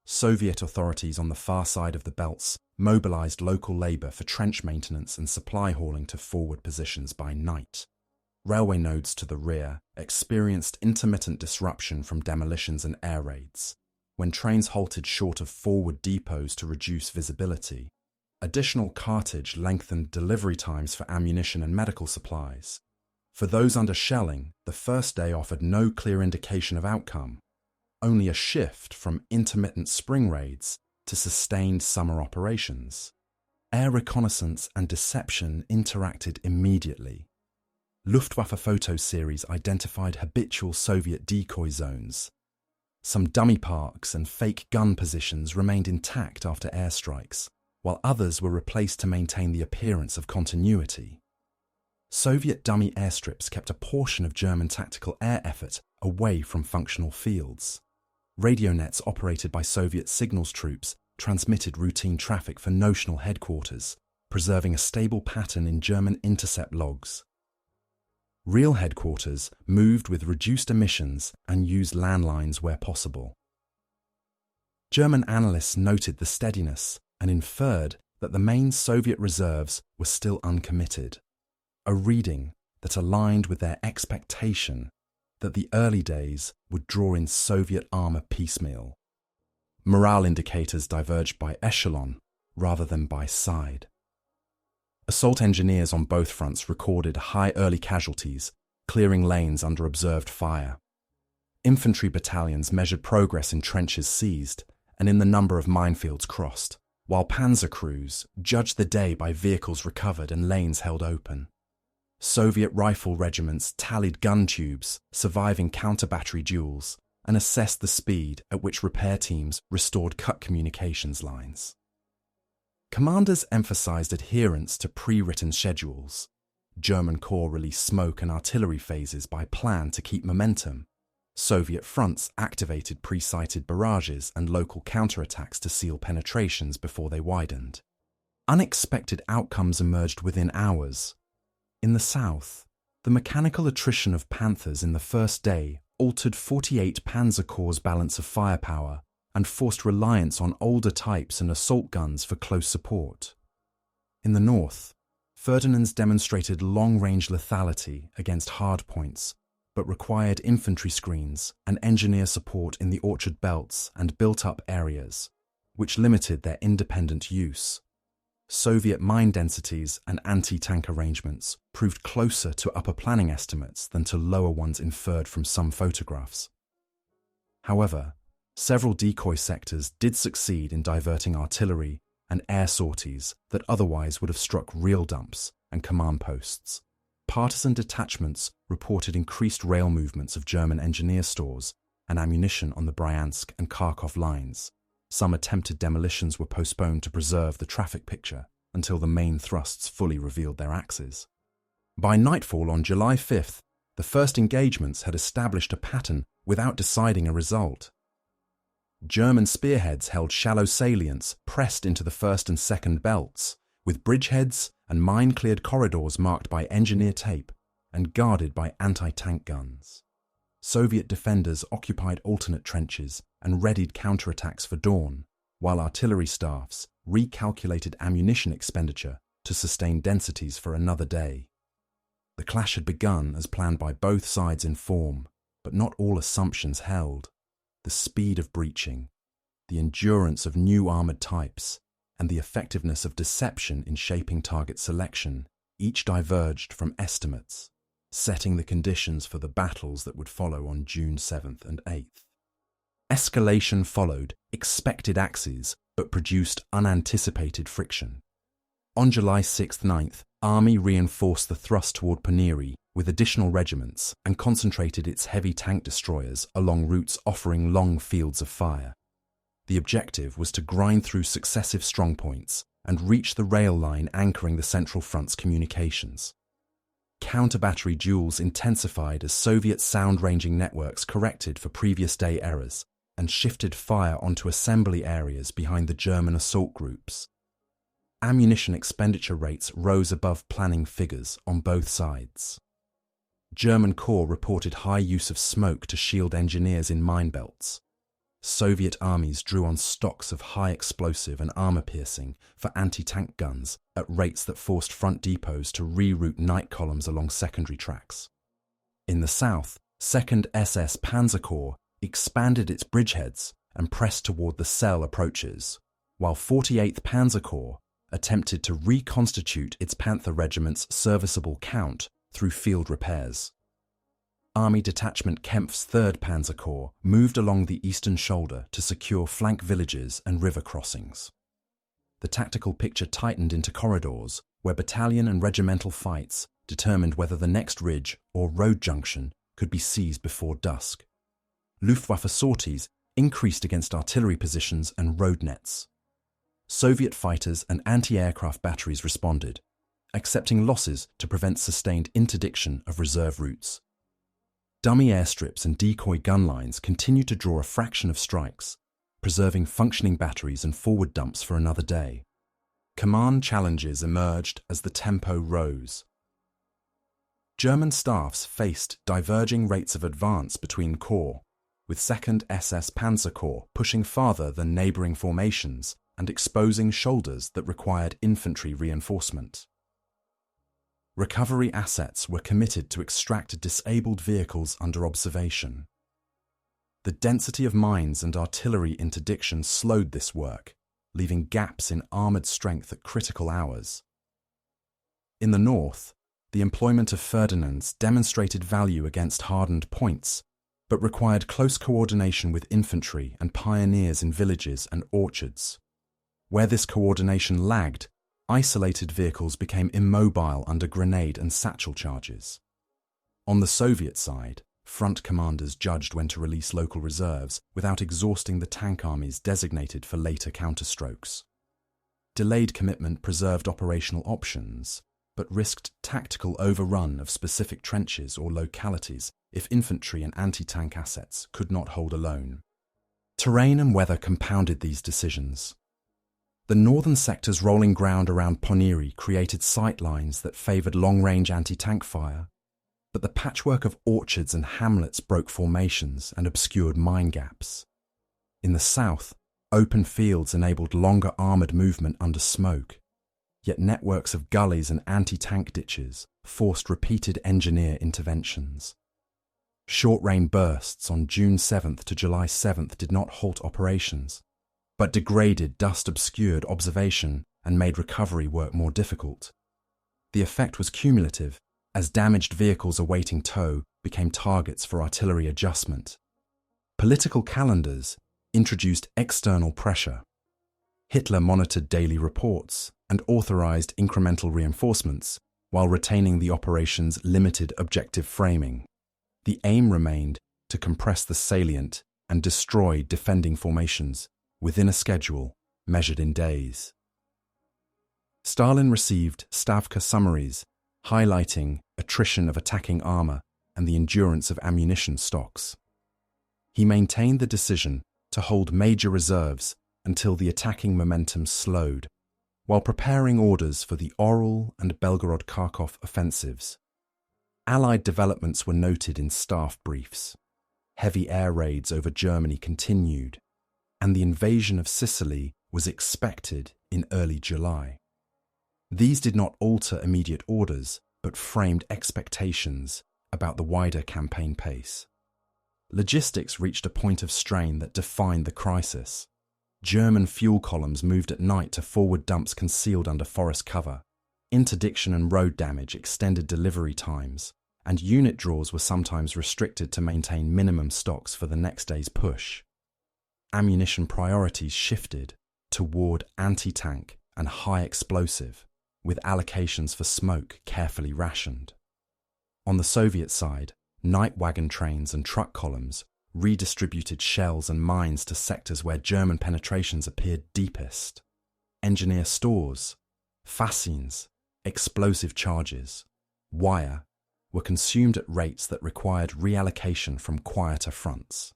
Soviet authorities on the far side of the belts mobilised local labour for trench maintenance and supply hauling to forward positions by night. Railway nodes to the rear experienced intermittent disruption from demolitions and air raids. When trains halted short of forward depots to reduce visibility, additional cartage lengthened delivery times for ammunition and medical supplies. For those under shelling, the first day offered no clear indication of outcome, only a shift from intermittent spring raids to sustained summer operations. Air reconnaissance and deception interacted immediately. Luftwaffe photo series identified habitual Soviet decoy zones. Some dummy parks and fake gun positions remained intact after airstrikes, while others were replaced to maintain the appearance of continuity. Soviet dummy airstrips kept a portion of German tactical air effort away from functional fields. Radio nets operated by Soviet signals troops transmitted routine traffic for notional headquarters, preserving a stable pattern in German intercept logs. Real headquarters moved with reduced emissions and used landlines where possible. German analysts noted the steadiness and inferred that the main Soviet reserves were still uncommitted, a reading that aligned with their expectation that the early days would draw in Soviet armour piecemeal. Morale indicators diverged by echelon rather than by side. Assault engineers on both fronts recorded high early casualties, clearing lanes under observed fire. Infantry battalions measured progress in trenches seized and in the number of minefields crossed, while panzer crews judged the day by vehicles recovered and lanes held open. Soviet rifle regiments tallied gun tubes, surviving counter-battery duels, and assessed the speed at which repair teams restored cut communications lines. Commanders emphasized adherence to pre-written schedules. German Corps released smoke and artillery phases by plan to keep momentum. Soviet fronts activated pre-sighted barrages and local counterattacks to seal penetrations before they widened. Unexpected outcomes emerged within hours. In the south, the mechanical attrition of Panthers in the first day altered 48 Panzer Corps' balance of firepower and forced reliance on older types and assault guns for close support. In the north, Ferdinands demonstrated long-range lethality against hardpoints, but required infantry screens and engineer support in the orchard belts and built-up areas, which limited their independent use. Soviet mine densities and anti-tank arrangements proved closer to upper planning estimates than to lower ones inferred from some photographs. However, several decoy sectors did succeed in diverting artillery and air sorties that otherwise would have struck real dumps and command posts. Partisan detachments reported increased rail movements of German engineer stores and ammunition on the Bryansk and Kharkov lines. Some attempted demolitions were postponed to preserve the traffic picture until the main thrusts fully revealed their axes. By nightfall on July 5th, the first engagements had established a pattern without deciding a result. German spearheads held shallow salients pressed into the first and second belts, with bridgeheads and mine-cleared corridors marked by engineer tape and guarded by anti-tank guns. Soviet defenders occupied alternate trenches and readied counterattacks for dawn, while artillery staffs recalculated ammunition expenditure to sustain densities for another day. The clash had begun as planned by both sides in form, but not all assumptions held. The speed of breaching, the endurance of new armoured types, and the effectiveness of deception in shaping target selection each diverged from estimates, setting the conditions for the battles that would follow on June 7th and 8th. Escalation followed expected axes but produced unanticipated friction. On July 6th-9th, Army reinforced the thrust toward Ponary with additional regiments and concentrated its heavy tank destroyers along routes offering long fields of fire. The objective was to grind through successive strongpoints and reach the rail line anchoring the Central Front's communications. Counter-battery duels intensified as Soviet sound-ranging networks corrected for previous day errors and shifted fire onto assembly areas behind the German assault groups. Ammunition expenditure rates rose above planning figures on both sides. German Corps reported high use of smoke to shield engineers in mine belts. Soviet armies drew on stocks of high explosive and armor-piercing for anti-tank guns at rates that forced front depots to reroute night columns along secondary tracks. In the south, 2nd SS Panzer Corps expanded its bridgeheads and pressed toward the Celle approaches, while 48th Panzer Corps attempted to reconstitute its Panther regiment's serviceable count through field repairs. Army Detachment Kempf's 3rd Panzer Corps moved along the eastern shoulder to secure flank villages and river crossings. The tactical picture tightened into corridors where battalion and regimental fights determined whether the next ridge or road junction could be seized before dusk. Luftwaffe sorties increased against artillery positions and road nets. Soviet fighters and anti-aircraft batteries responded, accepting losses to prevent sustained interdiction of reserve routes. Dummy airstrips and decoy gun lines continued to draw a fraction of strikes, preserving functioning batteries and forward dumps for another day. Command challenges emerged as the tempo rose. German staffs faced diverging rates of advance between corps, with 2nd SS Panzer Corps pushing farther than neighbouring formations and exposing shoulders that required infantry reinforcement. Recovery assets were committed to extract disabled vehicles under observation. The density of mines and artillery interdiction slowed this work, leaving gaps in armoured strength at critical hours. In the north, the employment of Ferdinands demonstrated value against hardened points, but required close coordination with infantry and pioneers in villages and orchards. Where this coordination lagged, isolated vehicles became immobile under grenade and satchel charges. On the Soviet side, front commanders judged when to release local reserves without exhausting the tank armies designated for later counterstrokes. Delayed commitment preserved operational options, but risked tactical overrun of specific trenches or localities if infantry and anti-tank assets could not hold alone. Terrain and weather compounded these decisions. The northern sector's rolling ground around Ponyri created sight lines that favoured long-range anti-tank fire, but the patchwork of orchards and hamlets broke formations and obscured mine gaps. In the south, open fields enabled longer armoured movement under smoke, yet networks of gullies and anti-tank ditches forced repeated engineer interventions. Short-rain bursts on June 7th to July 7th did not halt operations, but degraded dust-obscured observation and made recovery work more difficult. The effect was cumulative, as damaged vehicles awaiting tow became targets for artillery adjustment. Political calendars introduced external pressure. Hitler monitored daily reports and authorized incremental reinforcements while retaining the operation's limited objective framing. The aim remained to compress the salient and destroy defending formations within a schedule measured in days. Stalin received Stavka summaries highlighting attrition of attacking armor and the endurance of ammunition stocks. He maintained the decision to hold major reserves until the attacking momentum slowed, while preparing orders for the Oral and Belgorod-Kharkov offensives. Allied developments were noted in staff briefs. Heavy air raids over Germany continued, and the invasion of Sicily was expected in early July. These did not alter immediate orders, but framed expectations about the wider campaign pace. Logistics reached a point of strain that defined the crisis. German fuel columns moved at night to forward dumps concealed under forest cover. Interdiction and road damage extended delivery times, and unit draws were sometimes restricted to maintain minimum stocks for the next day's push. Ammunition priorities shifted toward anti-tank and high explosive, with allocations for smoke carefully rationed. On the Soviet side, night wagon trains and truck columns redistributed shells and mines to sectors where German penetrations appeared deepest. Engineer stores, fascines, explosive charges, wire were consumed at rates that required reallocation from quieter fronts.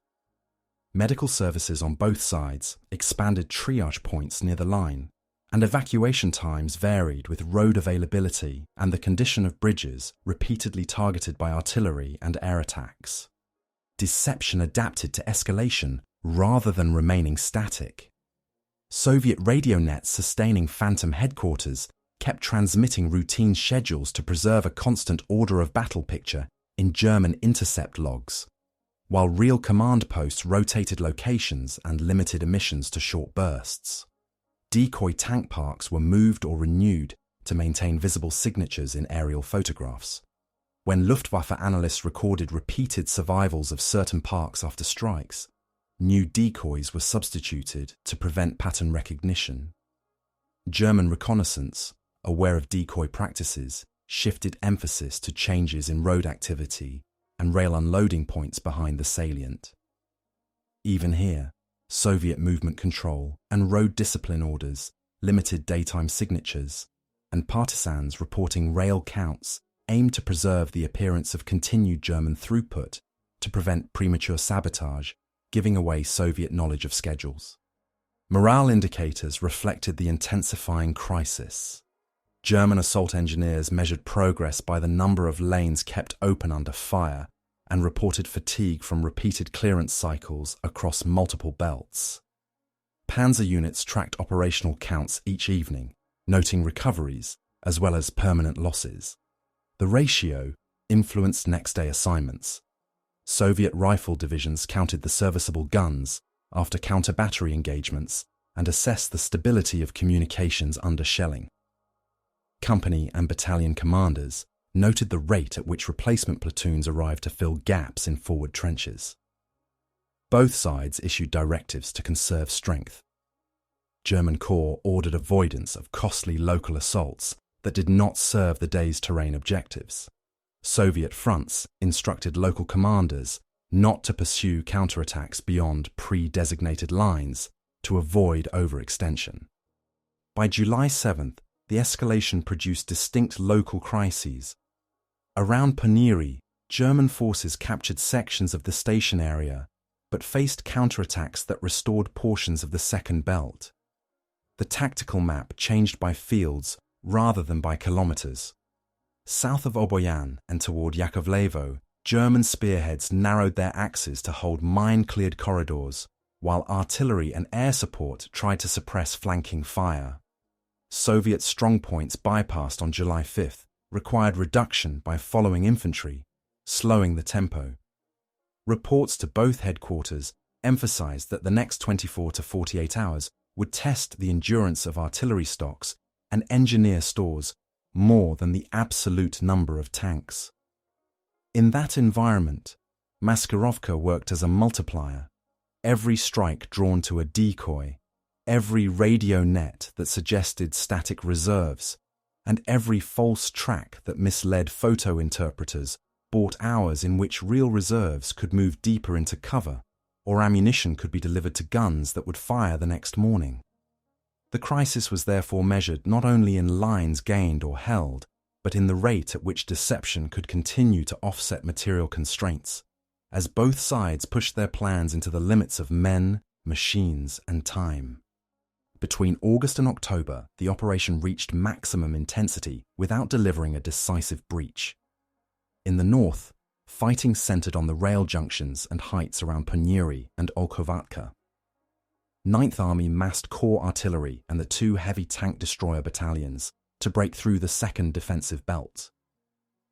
Medical services on both sides expanded triage points near the line, and evacuation times varied with road availability and the condition of bridges repeatedly targeted by artillery and air attacks. Deception adapted to escalation rather than remaining static. Soviet radio nets sustaining phantom headquarters kept transmitting routine schedules to preserve a constant order of battle picture in German intercept logs, while real command posts rotated locations and limited emissions to short bursts. Decoy tank parks were moved or renewed to maintain visible signatures in aerial photographs. When Luftwaffe analysts recorded repeated survivals of certain parks after strikes, new decoys were substituted to prevent pattern recognition. German reconnaissance, aware of decoy practices, shifted emphasis to changes in road activity and rail unloading points behind the salient. Even here, Soviet movement control and road discipline orders limited daytime signatures, and partisans reporting rail counts aimed to preserve the appearance of continued German throughput to prevent premature sabotage, giving away Soviet knowledge of schedules. Morale indicators reflected the intensifying crisis. German assault engineers measured progress by the number of lanes kept open under fire and reported fatigue from repeated clearance cycles across multiple belts. Panzer units tracked operational counts each evening, noting recoveries as well as permanent losses. The ratio influenced next-day assignments. Soviet rifle divisions counted the serviceable guns after counter-battery engagements and assessed the stability of communications under shelling. Company and battalion commanders noted the rate at which replacement platoons arrived to fill gaps in forward trenches. Both sides issued directives to conserve strength. German corps ordered avoidance of costly local assaults that did not serve the day's terrain objectives. Soviet fronts instructed local commanders not to pursue counterattacks beyond pre-designated lines to avoid overextension. By July 7th, the escalation produced distinct local crises. Around Poniri, German forces captured sections of the station area but faced counterattacks that restored portions of the Second Belt. The tactical map changed by fields rather than by kilometers. South of Oboyan and toward Yakovlevo, German spearheads narrowed their axes to hold mine-cleared corridors, while artillery and air support tried to suppress flanking fire. Soviet strongpoints bypassed on July 5th required reduction by following infantry, slowing the tempo. Reports to both headquarters emphasized that the next 24 to 48 hours would test the endurance of artillery stocks and engineer stores more than the absolute number of tanks. In that environment, Maskirovka worked as a multiplier, every strike drawn to a decoy, every radio net that suggested static reserves, and every false track that misled photo interpreters bought hours in which real reserves could move deeper into cover, or ammunition could be delivered to guns that would fire the next morning. The crisis was therefore measured not only in lines gained or held, but in the rate at which deception could continue to offset material constraints, as both sides pushed their plans into the limits of men, machines, and time. Between August and October, the operation reached maximum intensity without delivering a decisive breach. In the north, fighting centered on the rail junctions and heights around Poniri and Olkovatka. 9th Army massed corps artillery and the 2 heavy tank destroyer battalions to break through the 2nd defensive belt.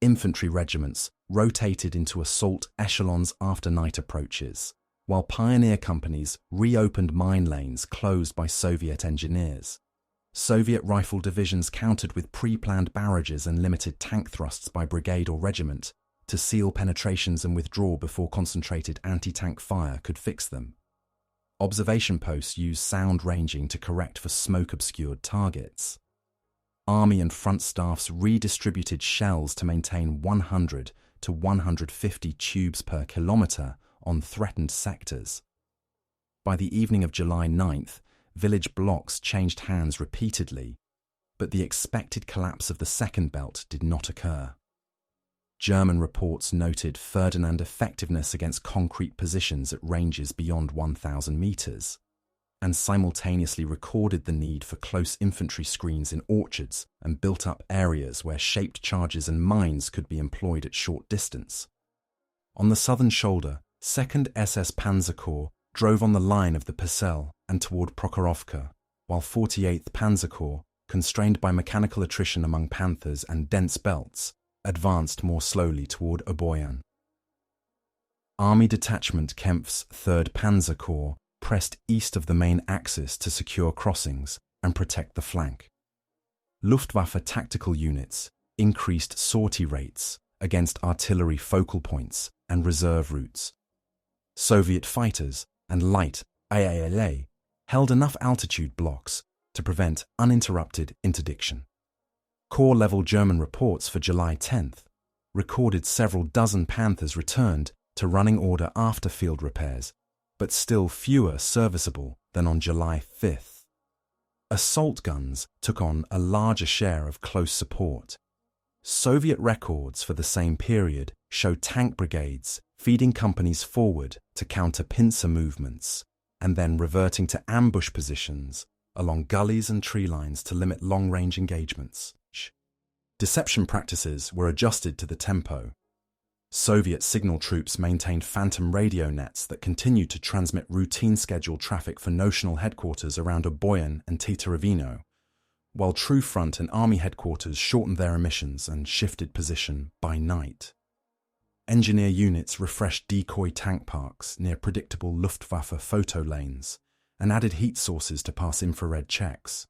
Infantry regiments rotated into assault echelons after night approaches, while pioneer companies reopened mine lanes closed by Soviet engineers. Soviet rifle divisions countered with pre-planned barrages and limited tank thrusts by brigade or regiment to seal penetrations and withdraw before concentrated anti-tank fire could fix them. Observation posts used sound ranging to correct for smoke-obscured targets. Army and front staffs redistributed shells to maintain 100 to 150 tubes per kilometre on threatened sectors. By the evening of July 9th, village blocks changed hands repeatedly, but the expected collapse of the Second Belt did not occur. German reports noted Ferdinand effectiveness against concrete positions at ranges beyond 1,000 metres, and simultaneously recorded the need for close infantry screens in orchards and built-up areas where shaped charges and mines could be employed at short distance. On the southern shoulder, 2nd SS Panzer Corps drove on the line of the Pecel and toward Prokhorovka, while 48th Panzer Corps, constrained by mechanical attrition among panthers and dense belts, advanced more slowly toward Oboyan. Army Detachment Kempf's 3rd Panzer Corps pressed east of the main axis to secure crossings and protect the flank. Luftwaffe tactical units increased sortie rates against artillery focal points and reserve routes. Soviet fighters and light IALA held enough altitude blocks to prevent uninterrupted interdiction. Corps-level German reports for July 10th recorded several dozen Panthers returned to running order after field repairs, but still fewer serviceable than on July 5th. Assault guns took on a larger share of close support. Soviet records for the same period show tank brigades feeding companies forward to counter pincer movements and then reverting to ambush positions along gullies and tree lines to limit long-range engagements. Deception practices were adjusted to the tempo. Soviet signal troops maintained phantom radio nets that continued to transmit routine scheduled traffic for notional headquarters around Oboyan and Titarovino, while True Front and Army headquarters shortened their emissions and shifted position by night. Engineer units refreshed decoy tank parks near predictable Luftwaffe photo lanes and added heat sources to pass infrared checks.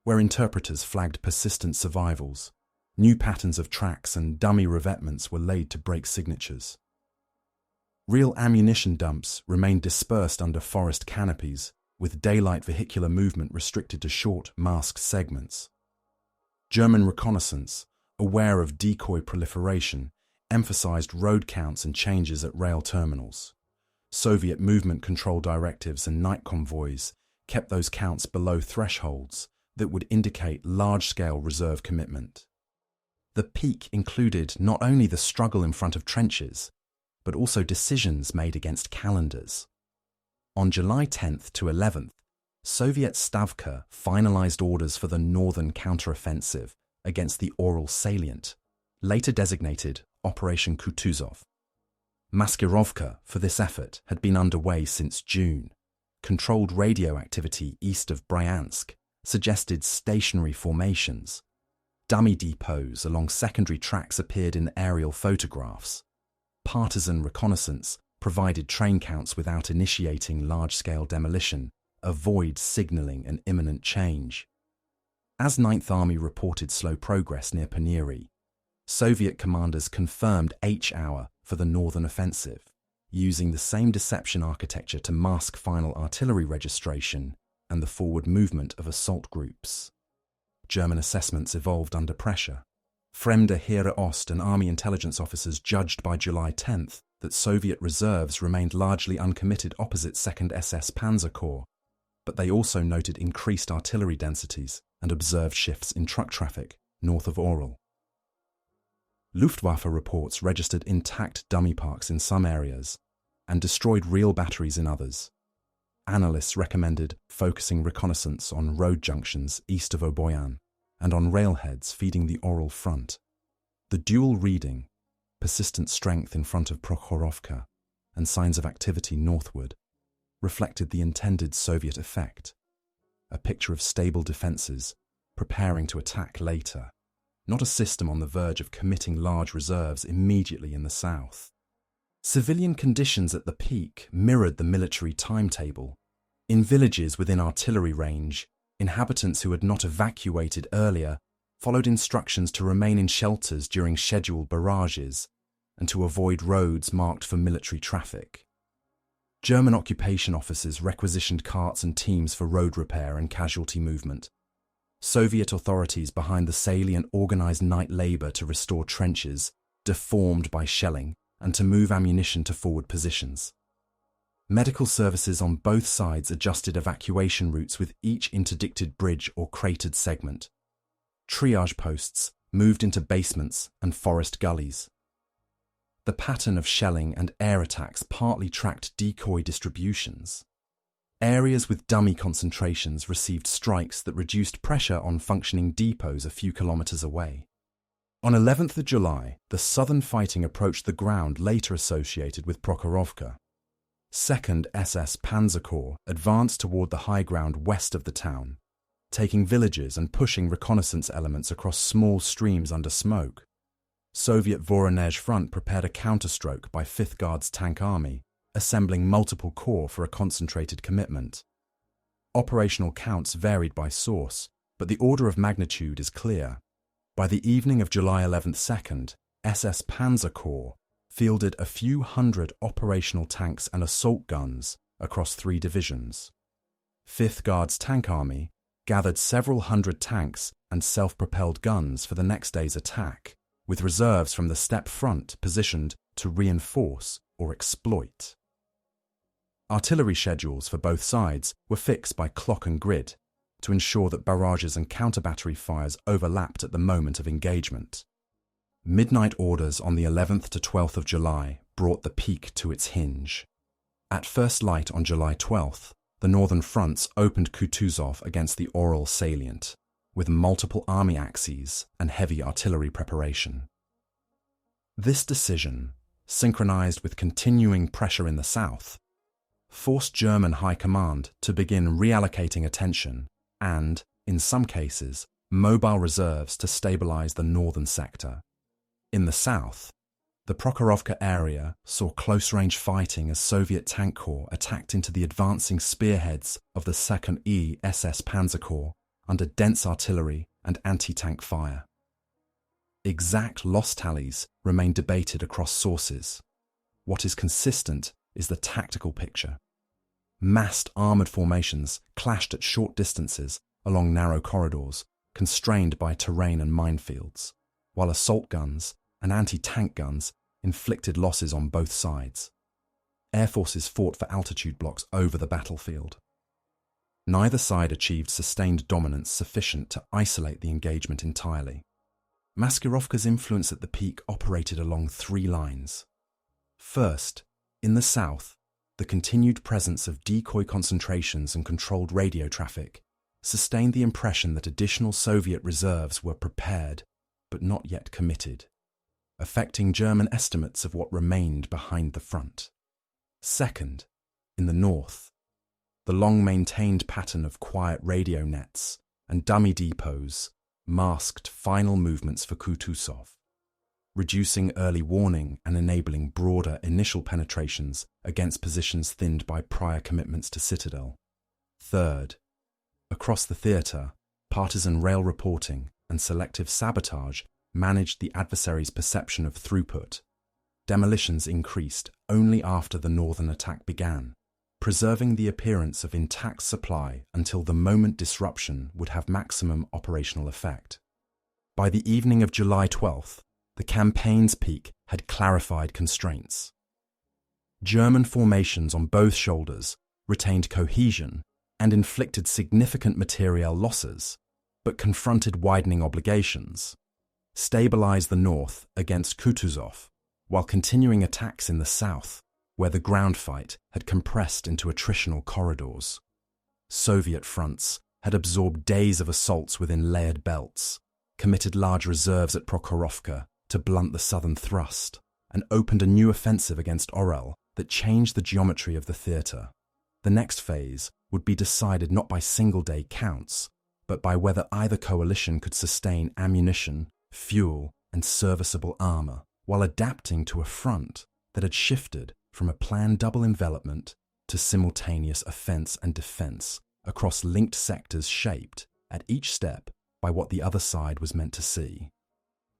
Where interpreters flagged persistent survivals, new patterns of tracks and dummy revetments were laid to break signatures. Real ammunition dumps remained dispersed under forest canopies, with daylight vehicular movement restricted to short, masked segments. German reconnaissance, aware of decoy proliferation, emphasized road counts and changes at rail terminals. Soviet movement control directives and night convoys kept those counts below thresholds that would indicate large-scale reserve commitment. The peak included not only the struggle in front of trenches, but also decisions made against calendars. On July 10th to 11th, Soviet Stavka finalized orders for the northern counteroffensive against the Oral salient, later designated Operation Kutuzov. Maskirovka for this effort had been underway since June. Controlled radio activity east of Bryansk suggested stationary formations. Dummy depots along secondary tracks appeared in aerial photographs. Partisan reconnaissance provided train counts without initiating large-scale demolition, avoid signalling an imminent change. As Ninth Army reported slow progress near Paneri, Soviet commanders confirmed H-hour for the northern offensive, using the same deception architecture to mask final artillery registration and the forward movement of assault groups. German assessments evolved under pressure. Fremde Heere Ost and Army intelligence officers judged by July 10th that Soviet reserves remained largely uncommitted opposite 2nd SS Panzer Corps, but they also noted increased artillery densities and observed shifts in truck traffic north of Oral. Luftwaffe reports registered intact dummy parks in some areas and destroyed real batteries in others. Analysts recommended focusing reconnaissance on road junctions east of Oboyan and on railheads feeding the Oral front. The dual reading, persistent strength in front of Prokhorovka and signs of activity northward, reflected the intended Soviet effect, a picture of stable defences preparing to attack later, not a system on the verge of committing large reserves immediately in the south. Civilian conditions at the peak mirrored the military timetable. In villages within artillery range, inhabitants who had not evacuated earlier followed instructions to remain in shelters during scheduled barrages and to avoid roads marked for military traffic. German occupation officers requisitioned carts and teams for road repair and casualty movement. Soviet authorities behind the salient organized night labor to restore trenches deformed by shelling and to move ammunition to forward positions. Medical services on both sides adjusted evacuation routes with each interdicted bridge or cratered segment. Triage posts moved into basements and forest gullies. The pattern of shelling and air attacks partly tracked decoy distributions. Areas with dummy concentrations received strikes that reduced pressure on functioning depots a few kilometers away. On 11th of July, the southern fighting approached the ground later associated with Prokhorovka. 2nd SS Panzer Corps advanced toward the high ground west of the town, taking villages and pushing reconnaissance elements across small streams under smoke. Soviet Voronezh Front prepared a counterstroke by 5th Guards Tank Army, assembling multiple corps for a concentrated commitment. Operational counts varied by source, but the order of magnitude is clear. By the evening of July 11th 2nd, SS Panzer Corps fielded a few hundred operational tanks and assault guns across 3 divisions. 5th Guards Tank Army gathered several hundred tanks and self-propelled guns for the next day's attack, with reserves from the steppe front positioned to reinforce or exploit. Artillery schedules for both sides were fixed by clock and grid to ensure that barrages and counter-battery fires overlapped at the moment of engagement. Midnight orders on the 11th to 12th of July brought the peak to its hinge. At first light on July 12th, the northern fronts opened Kutuzov against the Oral salient, with multiple army axes and heavy artillery preparation. This decision, synchronized with continuing pressure in the south, forced German high command to begin reallocating attention and, in some cases, mobile reserves to stabilize the northern sector. In the south, the Prokhorovka area saw close-range fighting as Soviet Tank Corps attacked into the advancing spearheads of the 2nd SS Panzer Corps under dense artillery and anti-tank fire. Exact loss tallies remain debated across sources. What is consistent is the tactical picture. massed armoured formations clashed at short distances along narrow corridors, constrained by terrain and minefields, while assault guns and anti-tank guns inflicted losses on both sides. Air forces fought for altitude blocks over the battlefield. Neither side achieved sustained dominance sufficient to isolate the engagement entirely. Maskirovka's influence at the peak operated along three lines. First, in the south, the continued presence of decoy concentrations and controlled radio traffic sustained the impression that additional Soviet reserves were prepared but not yet committed, affecting German estimates of what remained behind the front. Second, in the north, the long-maintained pattern of quiet radio nets and dummy depots masked final movements for Kutuzov, reducing early warning and enabling broader initial penetrations against positions thinned by prior commitments to Citadel. Third, across the theatre, partisan rail reporting and selective sabotage managed the adversary's perception of throughput. Demolitions increased only after the northern attack began, preserving the appearance of intact supply until the moment disruption would have maximum operational effect. By the evening of July 12th, the campaign's peak had clarified constraints. German formations on both shoulders retained cohesion and inflicted significant materiel losses, but confronted widening obligations, stabilized the north against Kutuzov, while continuing attacks in the south, where the ground fight had compressed into attritional corridors. Soviet fronts had absorbed days of assaults within layered belts, committed large reserves at Prokhorovka to blunt the southern thrust, and opened a new offensive against Orel that changed the geometry of the theatre. The next phase would be decided not by single-day counts, but by whether either coalition could sustain ammunition, fuel, and serviceable armour, while adapting to a front that had shifted from a planned double envelopment to simultaneous offence and defence across linked sectors shaped, at each step, by what the other side was meant to see.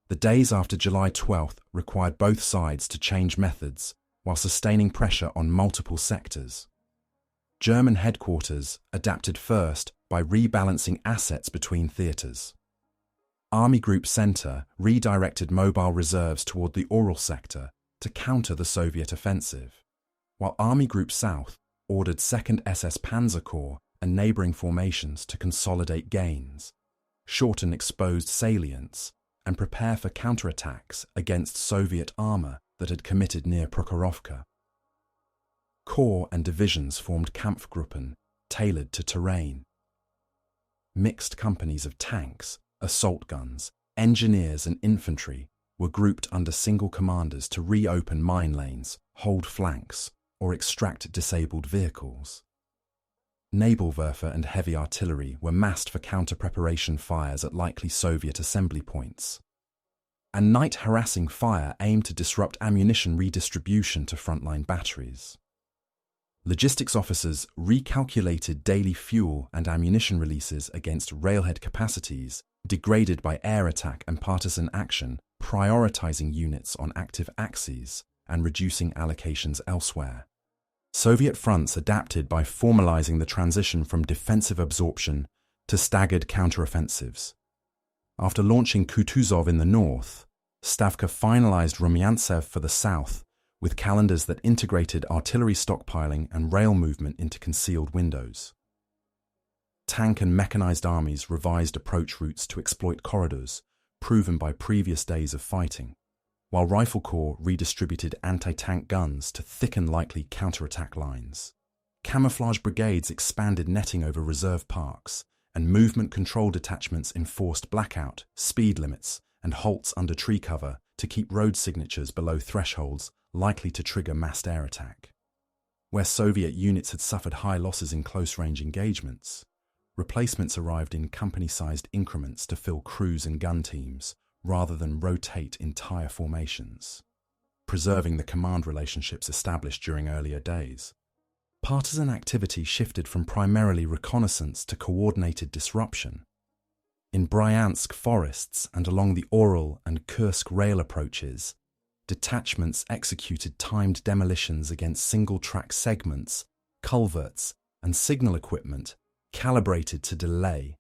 The days after July 12th required both sides to change methods while sustaining pressure on multiple sectors. German headquarters adapted first by rebalancing assets between theatres. Army Group Centre redirected mobile reserves toward the Ural sector to counter the Soviet offensive, while Army Group South ordered 2nd SS Panzer Corps and neighbouring formations to consolidate gains, shorten exposed salients, and prepare for counterattacks against Soviet armour that had committed near Prokhorovka. Corps and divisions formed Kampfgruppen, tailored to terrain. Mixed companies of tanks, assault guns, engineers and infantry were grouped under single commanders to reopen mine lanes, hold flanks, or extract disabled vehicles. Nebelwerfer and heavy artillery were massed for counter-preparation fires at likely Soviet assembly points. And night harassing fire aimed to disrupt ammunition redistribution to frontline batteries. Logistics officers recalculated daily fuel and ammunition releases against railhead capacities degraded by air attack and partisan action, prioritizing units on active axes and reducing allocations elsewhere. Soviet fronts adapted by formalizing the transition from defensive absorption to staggered counteroffensives. After launching Kutuzov in the north, Stavka finalized Rumyantsev for the south with calendars that integrated artillery stockpiling and rail movement into concealed windows. Tank and mechanized armies revised approach routes to exploit corridors proven by previous days of fighting, while Rifle Corps redistributed anti-tank guns to thicken likely counterattack lines. Camouflage brigades expanded netting over reserve parks, and movement control detachments enforced blackout, speed limits, and halts under tree cover to keep road signatures below thresholds likely to trigger massed air attack. Where Soviet units had suffered high losses in close-range engagements, replacements arrived in company-sized increments to fill crews and gun teams, rather than rotate entire formations, preserving the command relationships established during earlier days. Partisan activity shifted from primarily reconnaissance to coordinated disruption. In Bryansk forests and along the Ural and Kursk rail approaches, detachments executed timed demolitions against single-track segments culverts, and signal equipment calibrated to delay,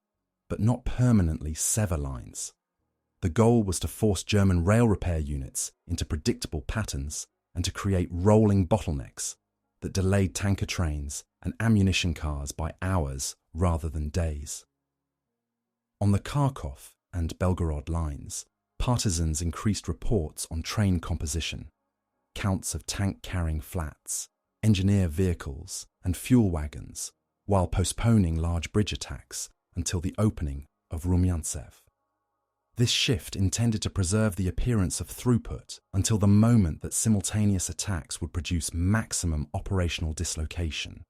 but not permanently sever lines. The goal was to force German rail repair units into predictable patterns and to create rolling bottlenecks that delayed tanker trains and ammunition cars by hours rather than days. On the Kharkov and Belgorod lines, partisans increased reports on train composition, counts of tank-carrying flats, engineer vehicles, and fuel wagons, while postponing large bridge attacks until the opening of Rumyantsev. This shift intended to preserve the appearance of throughput until the moment that simultaneous attacks would produce maximum operational dislocation.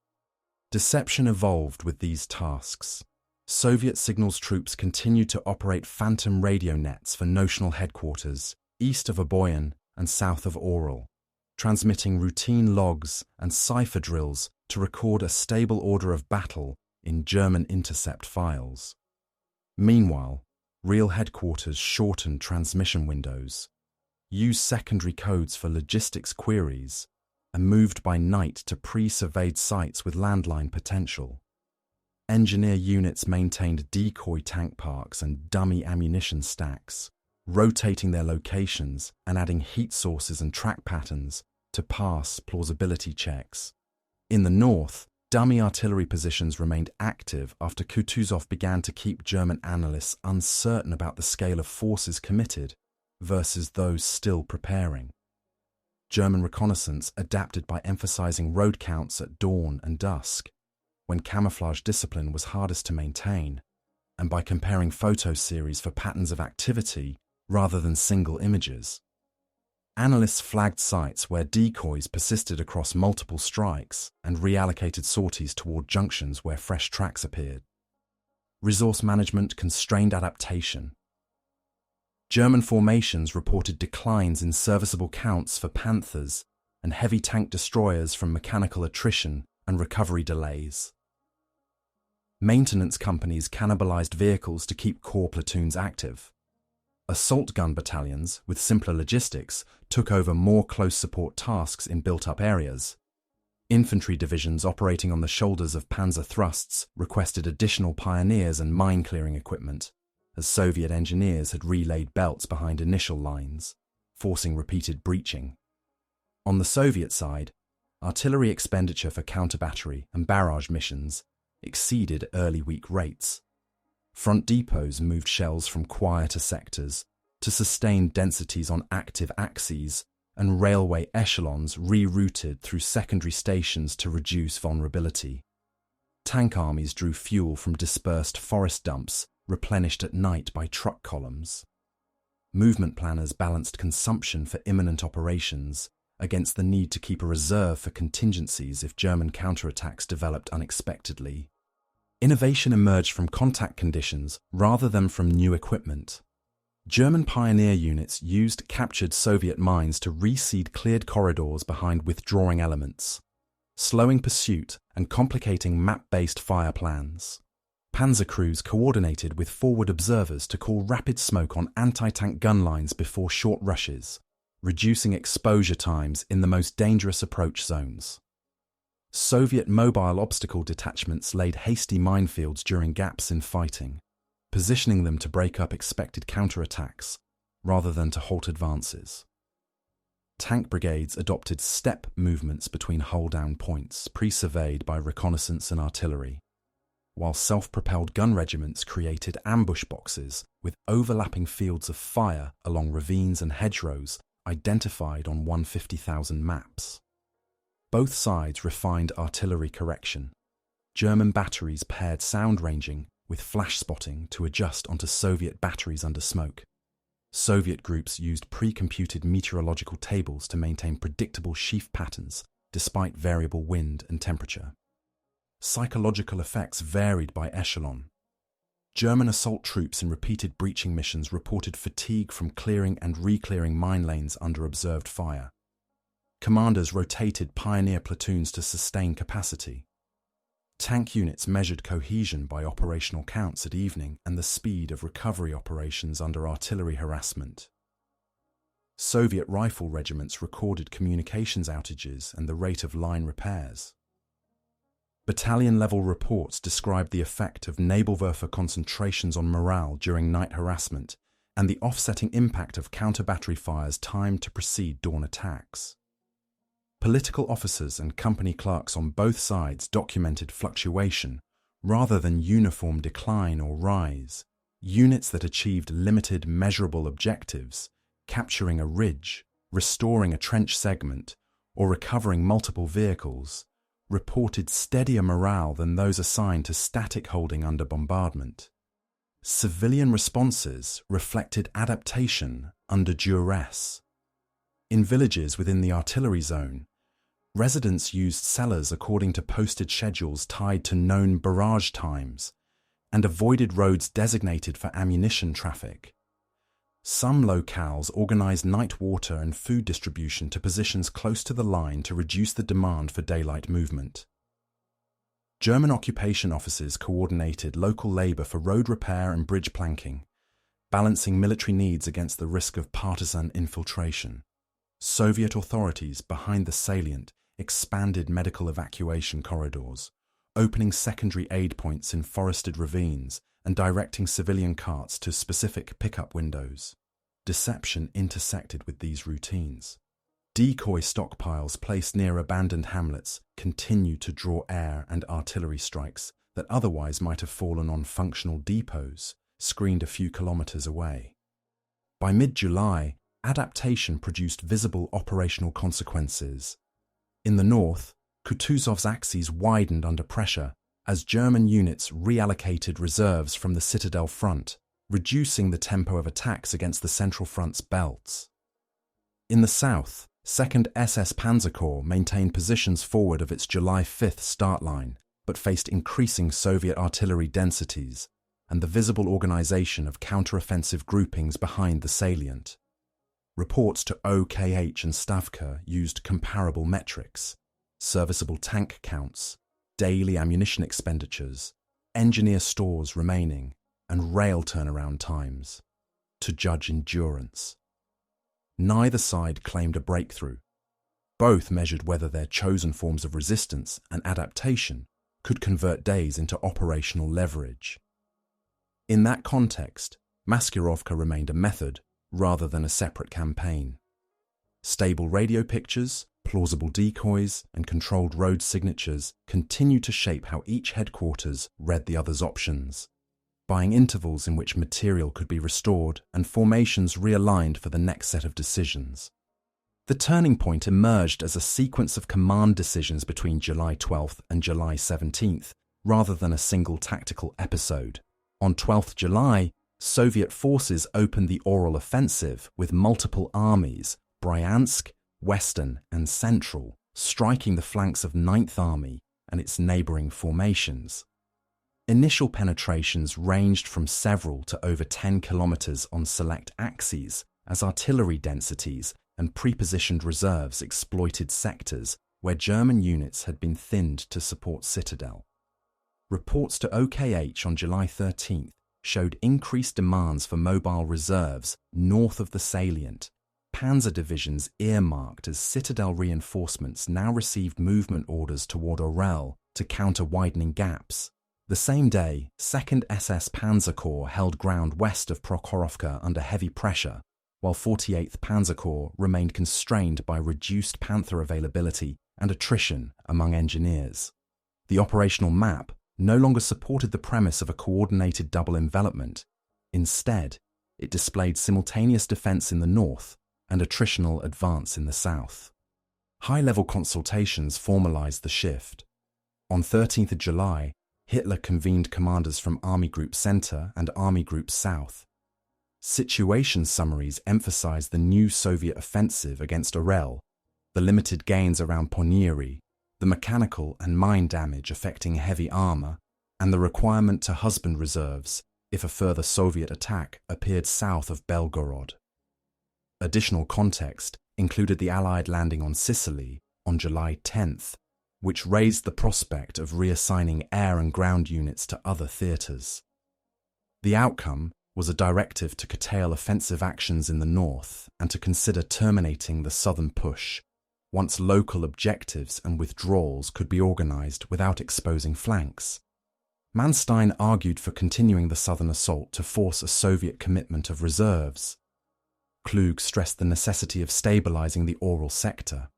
Deception evolved with these tasks. Soviet signals troops continued to operate phantom radio nets for notional headquarters east of Oboyan and south of Oral, transmitting routine logs and cipher drills to record a stable order of battle in German intercept files. Meanwhile, real headquarters shortened transmission windows, used secondary codes for logistics queries, and moved by night to pre-surveyed sites with landline potential. Engineer units maintained decoy tank parks and dummy ammunition stacks, rotating their locations and adding heat sources and track patterns to pass plausibility checks. In the north, dummy artillery positions remained active after Kutuzov began to keep German analysts uncertain about the scale of forces committed versus those still preparing. German reconnaissance adapted by emphasizing road counts at dawn and dusk, when camouflage discipline was hardest to maintain, and by comparing photo series for patterns of activity rather than single images. Analysts flagged sites where decoys persisted across multiple strikes and reallocated sorties toward junctions where fresh tracks appeared. Resource management constrained adaptation. German formations reported declines in serviceable counts for Panthers and heavy tank destroyers from mechanical attrition and recovery delays. Maintenance companies cannibalized vehicles to keep core platoons active. Assault gun battalions, with simpler logistics, took over more close support tasks in built-up areas. Infantry divisions operating on the shoulders of panzer thrusts requested additional pioneers and mine-clearing equipment, as Soviet engineers had relayed belts behind initial lines, forcing repeated breaching. On the Soviet side, artillery expenditure for counter-battery and barrage missions exceeded early week rates. Front depots moved shells from quieter sectors to sustain densities on active axes, and railway echelons rerouted through secondary stations to reduce vulnerability. Tank armies drew fuel from dispersed forest dumps, replenished at night by truck columns. Movement planners balanced consumption for imminent operations against the need to keep a reserve for contingencies if German counterattacks developed unexpectedly. Innovation emerged from contact conditions rather than from new equipment. German pioneer units used captured Soviet mines to reseed cleared corridors behind withdrawing elements, slowing pursuit and complicating map-based fire plans. Panzer crews coordinated with forward observers to call rapid smoke on anti-tank gun lines before short rushes, reducing exposure times in the most dangerous approach zones. Soviet mobile obstacle detachments laid hasty minefields during gaps in fighting, positioning them to break up expected counterattacks rather than to halt advances. Tank brigades adopted step movements between hull-down points pre-surveyed by reconnaissance and artillery, while self-propelled gun regiments created ambush boxes with overlapping fields of fire along ravines and hedgerows identified on 150,000 maps. Both sides refined artillery correction. German batteries paired sound ranging with flash spotting to adjust onto Soviet batteries under smoke. Soviet groups used pre-computed meteorological tables to maintain predictable sheaf patterns despite variable wind and temperature. Psychological effects varied by echelon. German assault troops in repeated breaching missions reported fatigue from clearing and re-clearing mine lanes under observed fire. Commanders rotated pioneer platoons to sustain capacity. Tank units measured cohesion by operational counts at evening and the speed of recovery operations under artillery harassment. Soviet rifle regiments recorded communications outages and the rate of line repairs. Battalion-level reports described the effect of Nebelwerfer concentrations on morale during night harassment and the offsetting impact of counter-battery fires timed to precede dawn attacks. Political officers and company clerks on both sides documented fluctuation rather than uniform decline or rise. Units that achieved limited, measurable objectives, capturing a ridge, restoring a trench segment, or recovering multiple vehicles, reported steadier morale than those assigned to static holding under bombardment. Civilian responses reflected adaptation under duress. In villages within the artillery zone, residents used cellars according to posted schedules tied to known barrage times and avoided roads designated for ammunition traffic. Some locales organized night water and food distribution to positions close to the line to reduce the demand for daylight movement. German occupation officers coordinated local labor for road repair and bridge planking, balancing military needs against the risk of partisan infiltration. Soviet authorities behind the salient expanded medical evacuation corridors, opening secondary aid points in forested ravines and directing civilian carts to specific pickup windows. Deception intersected with these routines. Decoy stockpiles placed near abandoned hamlets continued to draw air and artillery strikes that otherwise might have fallen on functional depots, screened a few kilometers away. By mid-July, adaptation produced visible operational consequences. In the north, Kutuzov's axes widened under pressure as German units reallocated reserves from the Citadel front, reducing the tempo of attacks against the Central Front's belts. In the south, 2nd SS Panzer Corps maintained positions forward of its July 5th start line, but faced increasing Soviet artillery densities and the visible organization of counter-offensive groupings behind the salient. Reports to OKH and Stavka used comparable metrics: serviceable tank counts, daily ammunition expenditures, engineer stores remaining, and rail turnaround times, to judge endurance. Neither side claimed a breakthrough. Both measured whether their chosen forms of resistance and adaptation could convert days into operational leverage. In that context, Maskirovka remained a method rather than a separate campaign. Stable radio pictures, plausible decoys, and controlled road signatures continued to shape how each headquarters read the other's options, buying intervals in which material could be restored and formations realigned for the next set of decisions. The turning point emerged as a sequence of command decisions between July 12th and July 17th, rather than a single tactical episode. On 12th July, Soviet forces opened the Oral Offensive with multiple armies, Bryansk, Western and Central, striking the flanks of 9th Army and its neighbouring formations. Initial penetrations ranged from several to over 10 kilometres on select axes as artillery densities and prepositioned reserves exploited sectors where German units had been thinned to support Citadel. Reports to OKH on July 13th showed increased demands for mobile reserves north of the salient. Panzer divisions earmarked as Citadel reinforcements now received movement orders toward Orel to counter widening gaps. The same day, 2nd SS Panzer Corps held ground west of Prokhorovka under heavy pressure, while 48th Panzer Corps remained constrained by reduced Panther availability and attrition among engineers. The operational map no longer supported the premise of a coordinated double envelopment. Instead, it displayed simultaneous defence in the north and attritional advance in the south. High-level consultations formalised the shift. On 13th July, Hitler convened commanders from Army Group Centre and Army Group South. Situation summaries emphasised the new Soviet offensive against Orel, the limited gains around Ponieri, the mechanical and mine damage affecting heavy armour, and the requirement to husband reserves if a further Soviet attack appeared south of Belgorod. Additional context included the Allied landing on Sicily on July 10th, which raised the prospect of reassigning air and ground units to other theatres. The outcome was a directive to curtail offensive actions in the north and to consider terminating the southern push, once local objectives and withdrawals could be organized without exposing flanks. Manstein argued for continuing the southern assault to force a Soviet commitment of reserves. Klug stressed the necessity of stabilizing the Oral sector.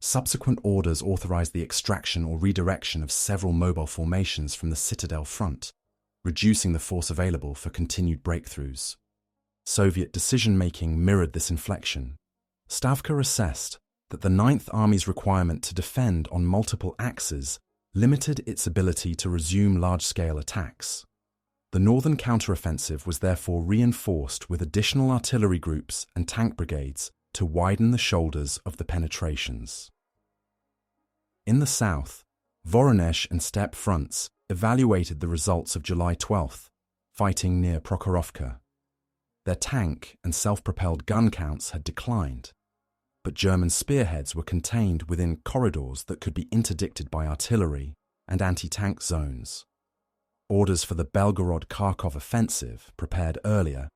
Subsequent orders authorized the extraction or redirection of several mobile formations from the Citadel front, reducing the force available for continued breakthroughs. Soviet decision-making mirrored this inflection. Stavka assessed that the Ninth Army's requirement to defend on multiple axes limited its ability to resume large-scale attacks. The northern counteroffensive was therefore reinforced with additional artillery groups and tank brigades to widen the shoulders of the penetrations. In the south, Voronezh and Steppe fronts evaluated the results of July 12th, fighting near Prokhorovka. Their tank and self-propelled gun counts had declined, but German spearheads were contained within corridors that could be interdicted by artillery and anti-tank zones. Orders for the Belgorod-Kharkov offensive, prepared earlier,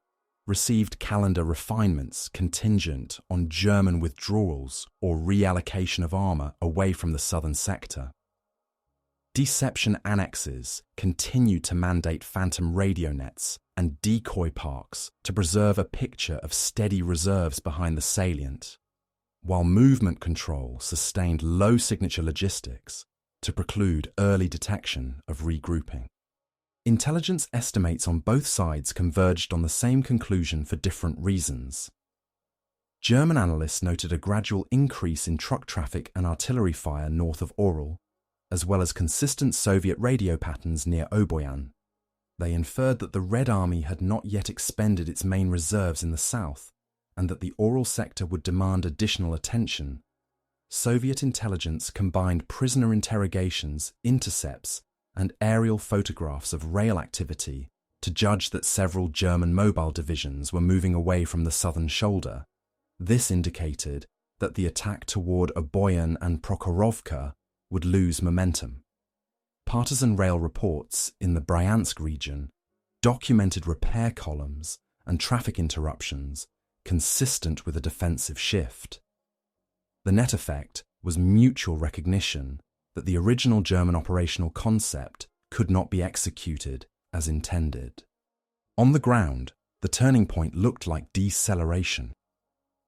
received calendar refinements contingent on German withdrawals or reallocation of armour away from the southern sector. Deception annexes continued to mandate phantom radio nets and decoy parks to preserve a picture of steady reserves behind the salient, while movement control sustained low-signature logistics to preclude early detection of regrouping. Intelligence estimates on both sides converged on the same conclusion for different reasons. German analysts noted a gradual increase in truck traffic and artillery fire north of Oral, as well as consistent Soviet radio patterns near Oboyan. They inferred that the Red Army had not yet expended its main reserves in the south, and that the Oral sector would demand additional attention. Soviet intelligence combined prisoner interrogations, intercepts, and aerial photographs of rail activity to judge that several German mobile divisions were moving away from the southern shoulder. This indicated that the attack toward Oboyan and Prokhorovka would lose momentum. Partisan rail reports in the Bryansk region documented repair columns and traffic interruptions consistent with a defensive shift. The net effect was mutual recognition that the original German operational concept could not be executed as intended. On the ground, the turning point looked like deceleration.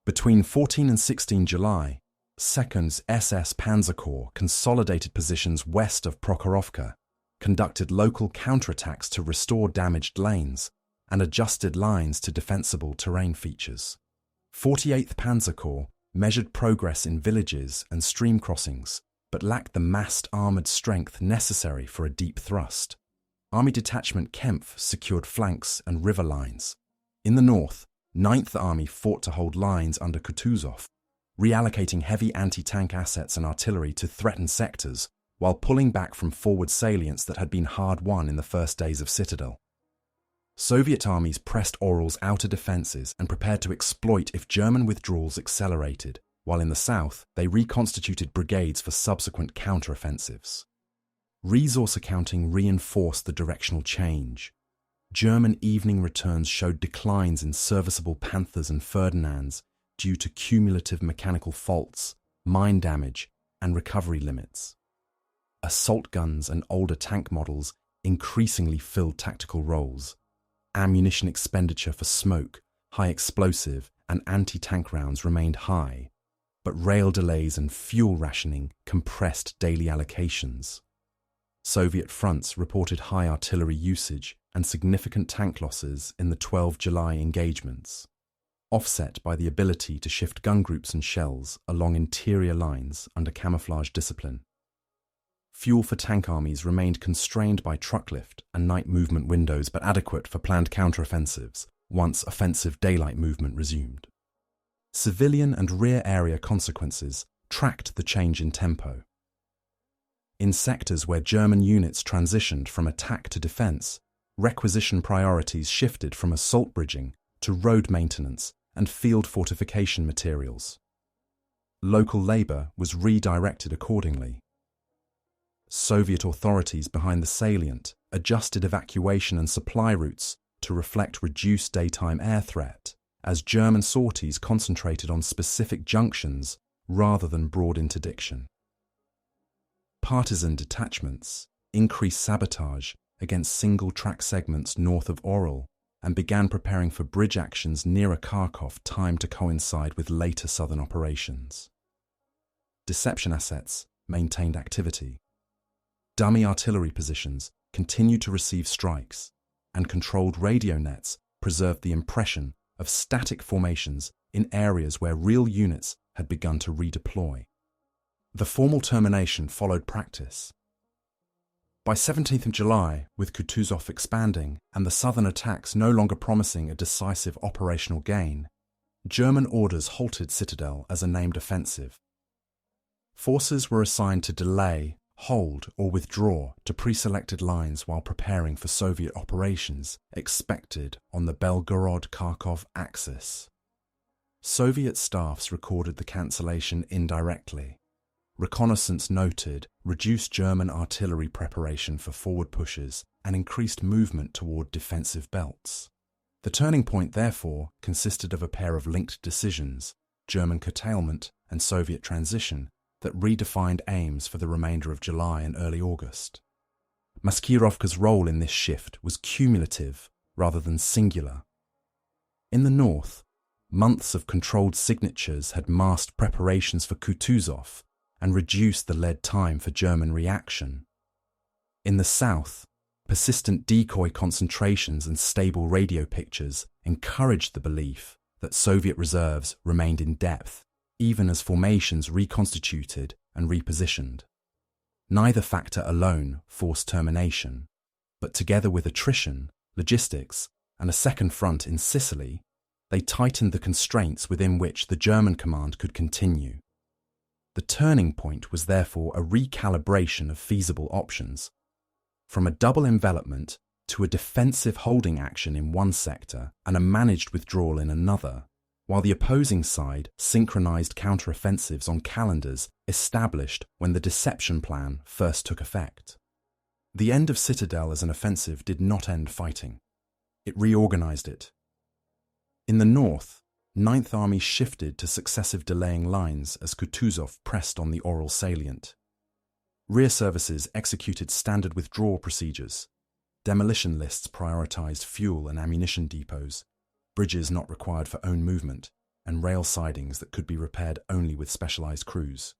Between 14 and 16 July, 2nd SS Panzer Corps consolidated positions west of Prokhorovka, conducted local counterattacks to restore damaged lanes, and adjusted lines to defensible terrain features. 48th Panzer Corps measured progress in villages and stream crossings, but lacked the massed armoured strength necessary for a deep thrust. Army Detachment Kempf secured flanks and river lines. In the north, 9th Army fought to hold lines under Kutuzov, reallocating heavy anti-tank assets and artillery to threatened sectors while pulling back from forward salients that had been hard won in the first days of Citadel. Soviet armies pressed Oral's outer defences and prepared to exploit if German withdrawals accelerated, while in the south they reconstituted brigades for subsequent counteroffensives. Resource accounting reinforced the directional change. German evening returns showed declines in serviceable Panthers and Ferdinands due to cumulative mechanical faults, mine damage, and recovery limits. Assault guns and older tank models increasingly filled tactical roles. Ammunition expenditure for smoke, high explosive, and anti-tank rounds remained high, but rail delays and fuel rationing compressed daily allocations. Soviet fronts reported high artillery usage and significant tank losses in the 12 July engagements, offset by the ability to shift gun groups and shells along interior lines under camouflage discipline. Fuel for tank armies remained constrained by truck lift and night movement windows, but adequate for planned counteroffensives once offensive daylight movement resumed. Civilian and rear area consequences tracked the change in tempo. In sectors where German units transitioned from attack to defence, requisition priorities shifted from assault bridging to road maintenance and field fortification materials. Local labour was redirected accordingly. Soviet authorities behind the salient adjusted evacuation and supply routes to reflect reduced daytime air threat, as German sorties concentrated on specific junctions rather than broad interdiction. Partisan detachments increased sabotage against single-track segments north of Oryol and began preparing for bridge actions nearer Kharkov timed to coincide with later southern operations. Deception assets maintained activity. Dummy artillery positions continued to receive strikes, and controlled radio nets preserved the impression of static formations in areas where real units had begun to redeploy. The formal termination followed practice. By 17th of July, with Kutuzov expanding and the southern attacks no longer promising a decisive operational gain, German orders halted Citadel as a named offensive. Forces were assigned to delay, hold, or withdraw to pre-selected lines while preparing for Soviet operations expected on the Belgorod-Kharkov axis. Soviet staffs recorded the cancellation indirectly. Reconnaissance noted reduced German artillery preparation for forward pushes and increased movement toward defensive belts. The turning point, therefore, consisted of a pair of linked decisions, German curtailment and Soviet transition, that redefined aims for the remainder of July and early August. Maskirovka's role in this shift was cumulative rather than singular. In the north, months of controlled signatures had masked preparations for Kutuzov and reduced the lead time for German reaction. In the south, persistent decoy concentrations and stable radio pictures encouraged the belief that Soviet reserves remained in depth, even as formations reconstituted and repositioned. Neither factor alone forced termination, but together with attrition, logistics, and a second front in Sicily, they tightened the constraints within which the German command could continue. The turning point was therefore a recalibration of feasible options, from a double envelopment to a defensive holding action in one sector and a managed withdrawal in another, while the opposing side synchronized counteroffensives on calendars established when the deception plan first took effect. The end of Citadel as an offensive did not end fighting. It reorganized it. In the north, 9th Army shifted to successive delaying lines as Kutuzov pressed on the Oryol salient. Rear services executed standard withdrawal procedures. Demolition lists prioritized fuel and ammunition depots, bridges not required for own movement, and rail sidings that could be repaired only with specialized crews.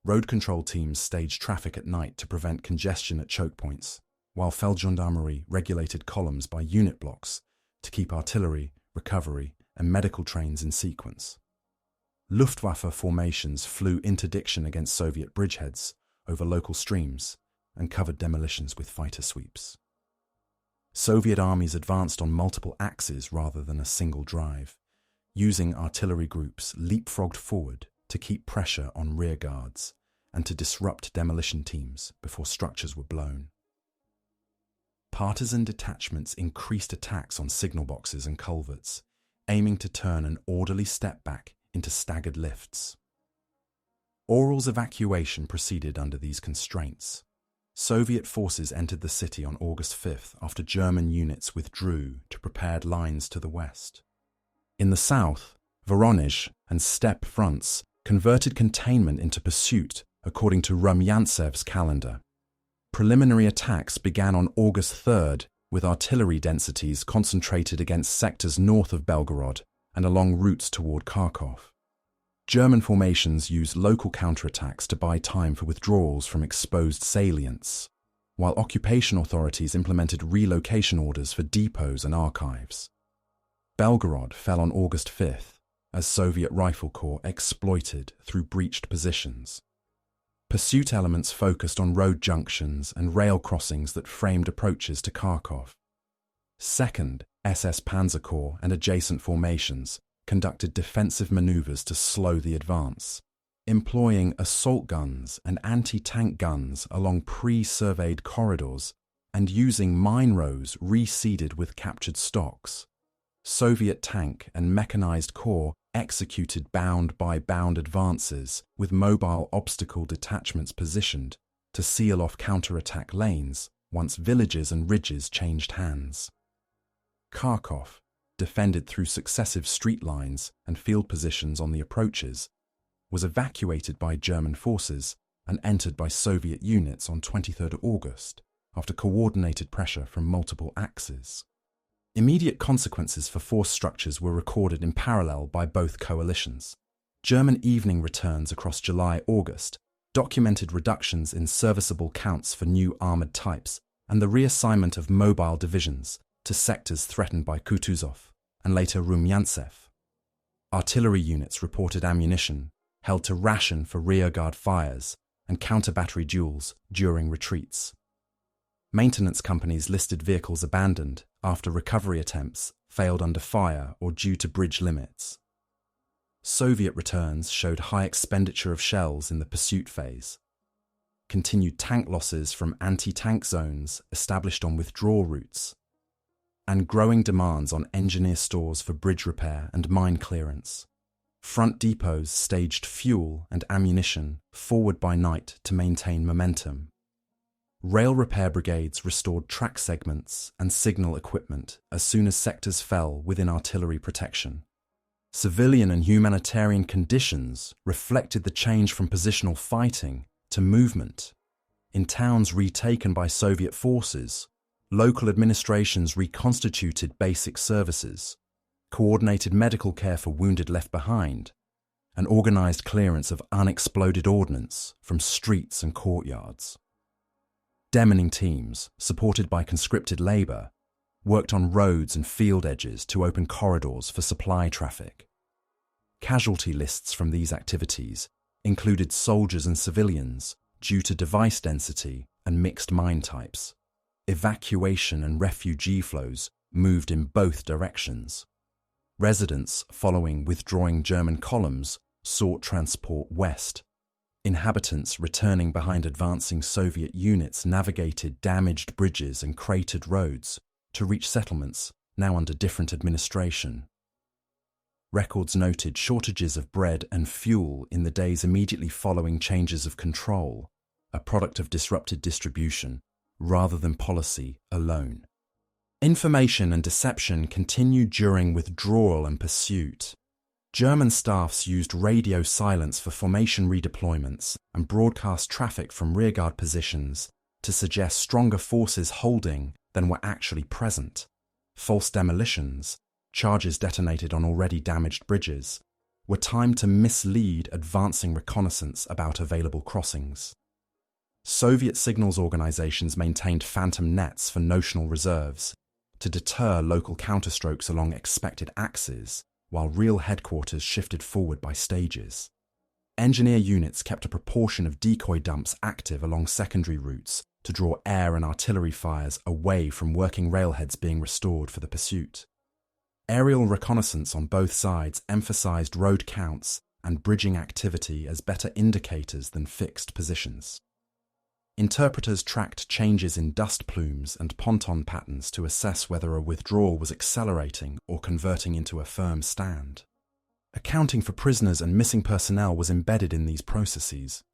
Road control teams staged traffic at night to prevent congestion at choke points, while Feldgendarmerie regulated columns by unit blocks to keep artillery, recovery, and medical trains in sequence. Luftwaffe formations flew interdiction against Soviet bridgeheads over local streams and covered demolitions with fighter sweeps. Soviet armies advanced on multiple axes rather than a single drive, using artillery groups leapfrogged forward to keep pressure on rear guards and to disrupt demolition teams before structures were blown. Partisan detachments increased attacks on signal boxes and culverts, aiming to turn an orderly step back into staggered lifts. Oryol's evacuation proceeded under these constraints. Soviet forces entered the city on August 5th after German units withdrew to prepared lines to the west. In the south, Voronezh and steppe fronts converted containment into pursuit according to Rumyantsev's calendar. Preliminary attacks began on August 3rd with artillery densities concentrated against sectors north of Belgorod and along routes toward Kharkov. German formations used local counterattacks to buy time for withdrawals from exposed salients, while occupation authorities implemented relocation orders for depots and archives. Belgorod fell on August 5th, as Soviet Rifle Corps exploited through breached positions. Pursuit elements focused on road junctions and rail crossings that framed approaches to Kharkov. 2nd SS Panzer Corps and adjacent formations conducted defensive maneuvers to slow the advance, employing assault guns and anti-tank guns along pre-surveyed corridors and using mine rows reseeded with captured stocks. Soviet tank and mechanized corps executed bound-by-bound advances with mobile obstacle detachments positioned to seal off counterattack lanes once villages and ridges changed hands. Kharkov, defended through successive street lines and field positions on the approaches, was evacuated by German forces and entered by Soviet units on 23 August after coordinated pressure from multiple axes. Immediate consequences for force structures were recorded in parallel by both coalitions. German evening returns across July-August documented reductions in serviceable counts for new armoured types and the reassignment of mobile divisions to sectors threatened by Kutuzov and later Rumyantsev. Artillery units reported ammunition held to ration for rearguard fires and counter-battery duels during retreats. Maintenance companies listed vehicles abandoned after recovery attempts failed under fire or due to bridge limits. Soviet returns showed high expenditure of shells in the pursuit phase. Continued tank losses from anti-tank zones established on withdrawal routes, and growing demands on engineer stores for bridge repair and mine clearance. Front depots staged fuel and ammunition forward by night to maintain momentum. Rail repair brigades restored track segments and signal equipment as soon as sectors fell within artillery protection. Civilian and humanitarian conditions reflected the change from positional fighting to movement. In towns retaken by Soviet forces, local administrations reconstituted basic services, coordinated medical care for wounded left behind, and organized clearance of unexploded ordnance from streets and courtyards. Demining teams, supported by conscripted labor, worked on roads and field edges to open corridors for supply traffic. Casualty lists from these activities included soldiers and civilians due to device density and mixed mine types. Evacuation and refugee flows moved in both directions. Residents following withdrawing German columns sought transport west. Inhabitants returning behind advancing Soviet units navigated damaged bridges and cratered roads to reach settlements now under different administration. Records noted shortages of bread and fuel in the days immediately following changes of control, a product of disrupted distribution rather than policy alone. Information and deception continued during withdrawal and pursuit. German staffs used radio silence for formation redeployments and broadcast traffic from rearguard positions to suggest stronger forces holding than were actually present. False demolitions, charges detonated on already damaged bridges, were timed to mislead advancing reconnaissance about available crossings. Soviet signals organizations maintained phantom nets for notional reserves to deter local counterstrokes along expected axes, while real headquarters shifted forward by stages. Engineer units kept a proportion of decoy dumps active along secondary routes to draw air and artillery fires away from working railheads being restored for the pursuit. Aerial reconnaissance on both sides emphasized road counts and bridging activity as better indicators than fixed positions. Interpreters tracked changes in dust plumes and ponton patterns to assess whether a withdrawal was accelerating or converting into a firm stand. Accounting for prisoners and missing personnel was embedded in these processes.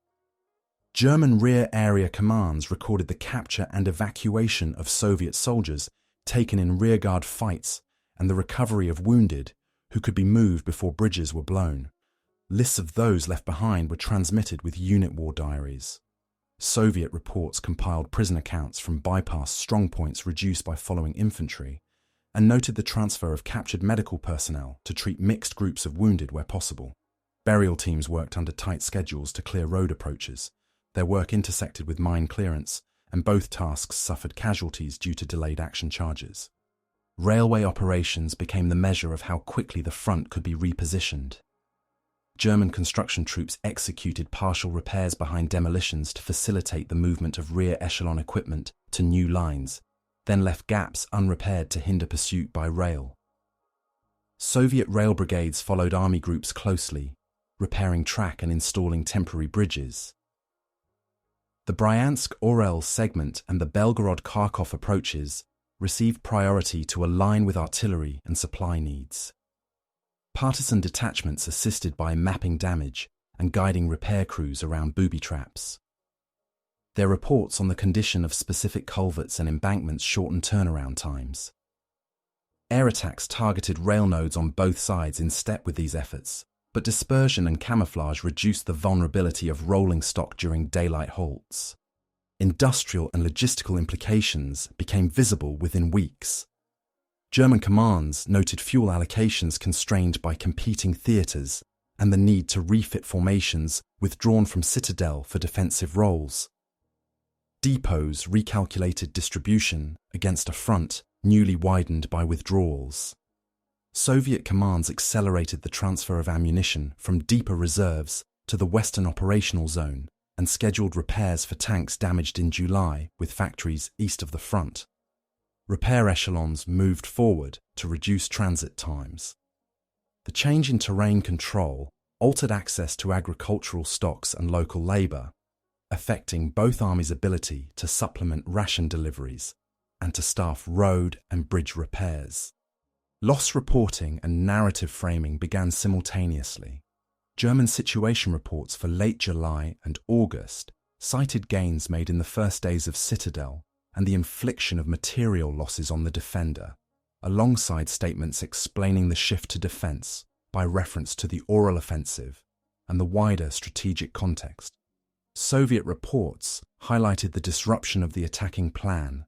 German rear area commands recorded the capture and evacuation of Soviet soldiers taken in rearguard fights and the recovery of wounded who could be moved before bridges were blown. Lists of those left behind were transmitted with unit war diaries. Soviet reports compiled prison accounts from bypassed strongpoints reduced by following infantry, and noted the transfer of captured medical personnel to treat mixed groups of wounded where possible. Burial teams worked under tight schedules to clear road approaches. Their work intersected with mine clearance, and both tasks suffered casualties due to delayed action charges. Railway operations became the measure of how quickly the front could be repositioned. German construction troops executed partial repairs behind demolitions to facilitate the movement of rear echelon equipment to new lines, then left gaps unrepaired to hinder pursuit by rail. Soviet rail brigades followed army groups closely, repairing track and installing temporary bridges. The Bryansk-Orel segment and the Belgorod-Kharkov approaches received priority to align with artillery and supply needs. Partisan detachments assisted by mapping damage and guiding repair crews around booby traps. Their reports on the condition of specific culverts and embankments shortened turnaround times. Air attacks targeted rail nodes on both sides in step with these efforts, but dispersion and camouflage reduced the vulnerability of rolling stock during daylight halts. Industrial and logistical implications became visible within weeks. German commands noted fuel allocations constrained by competing theatres and the need to refit formations withdrawn from Citadel for defensive roles. Depots recalculated distribution against a front newly widened by withdrawals. Soviet commands accelerated the transfer of ammunition from deeper reserves to the Western Operational Zone and scheduled repairs for tanks damaged in July with factories east of the front. Repair echelons moved forward to reduce transit times. The change in terrain control altered access to agricultural stocks and local labour, affecting both armies' ability to supplement ration deliveries and to staff road and bridge repairs. Loss reporting and narrative framing began simultaneously. German situation reports for late July and August cited gains made in the first days of Citadel and the infliction of material losses on the defender, alongside statements explaining the shift to defence by reference to the Oral offensive and the wider strategic context. Soviet reports highlighted the disruption of the attacking plan,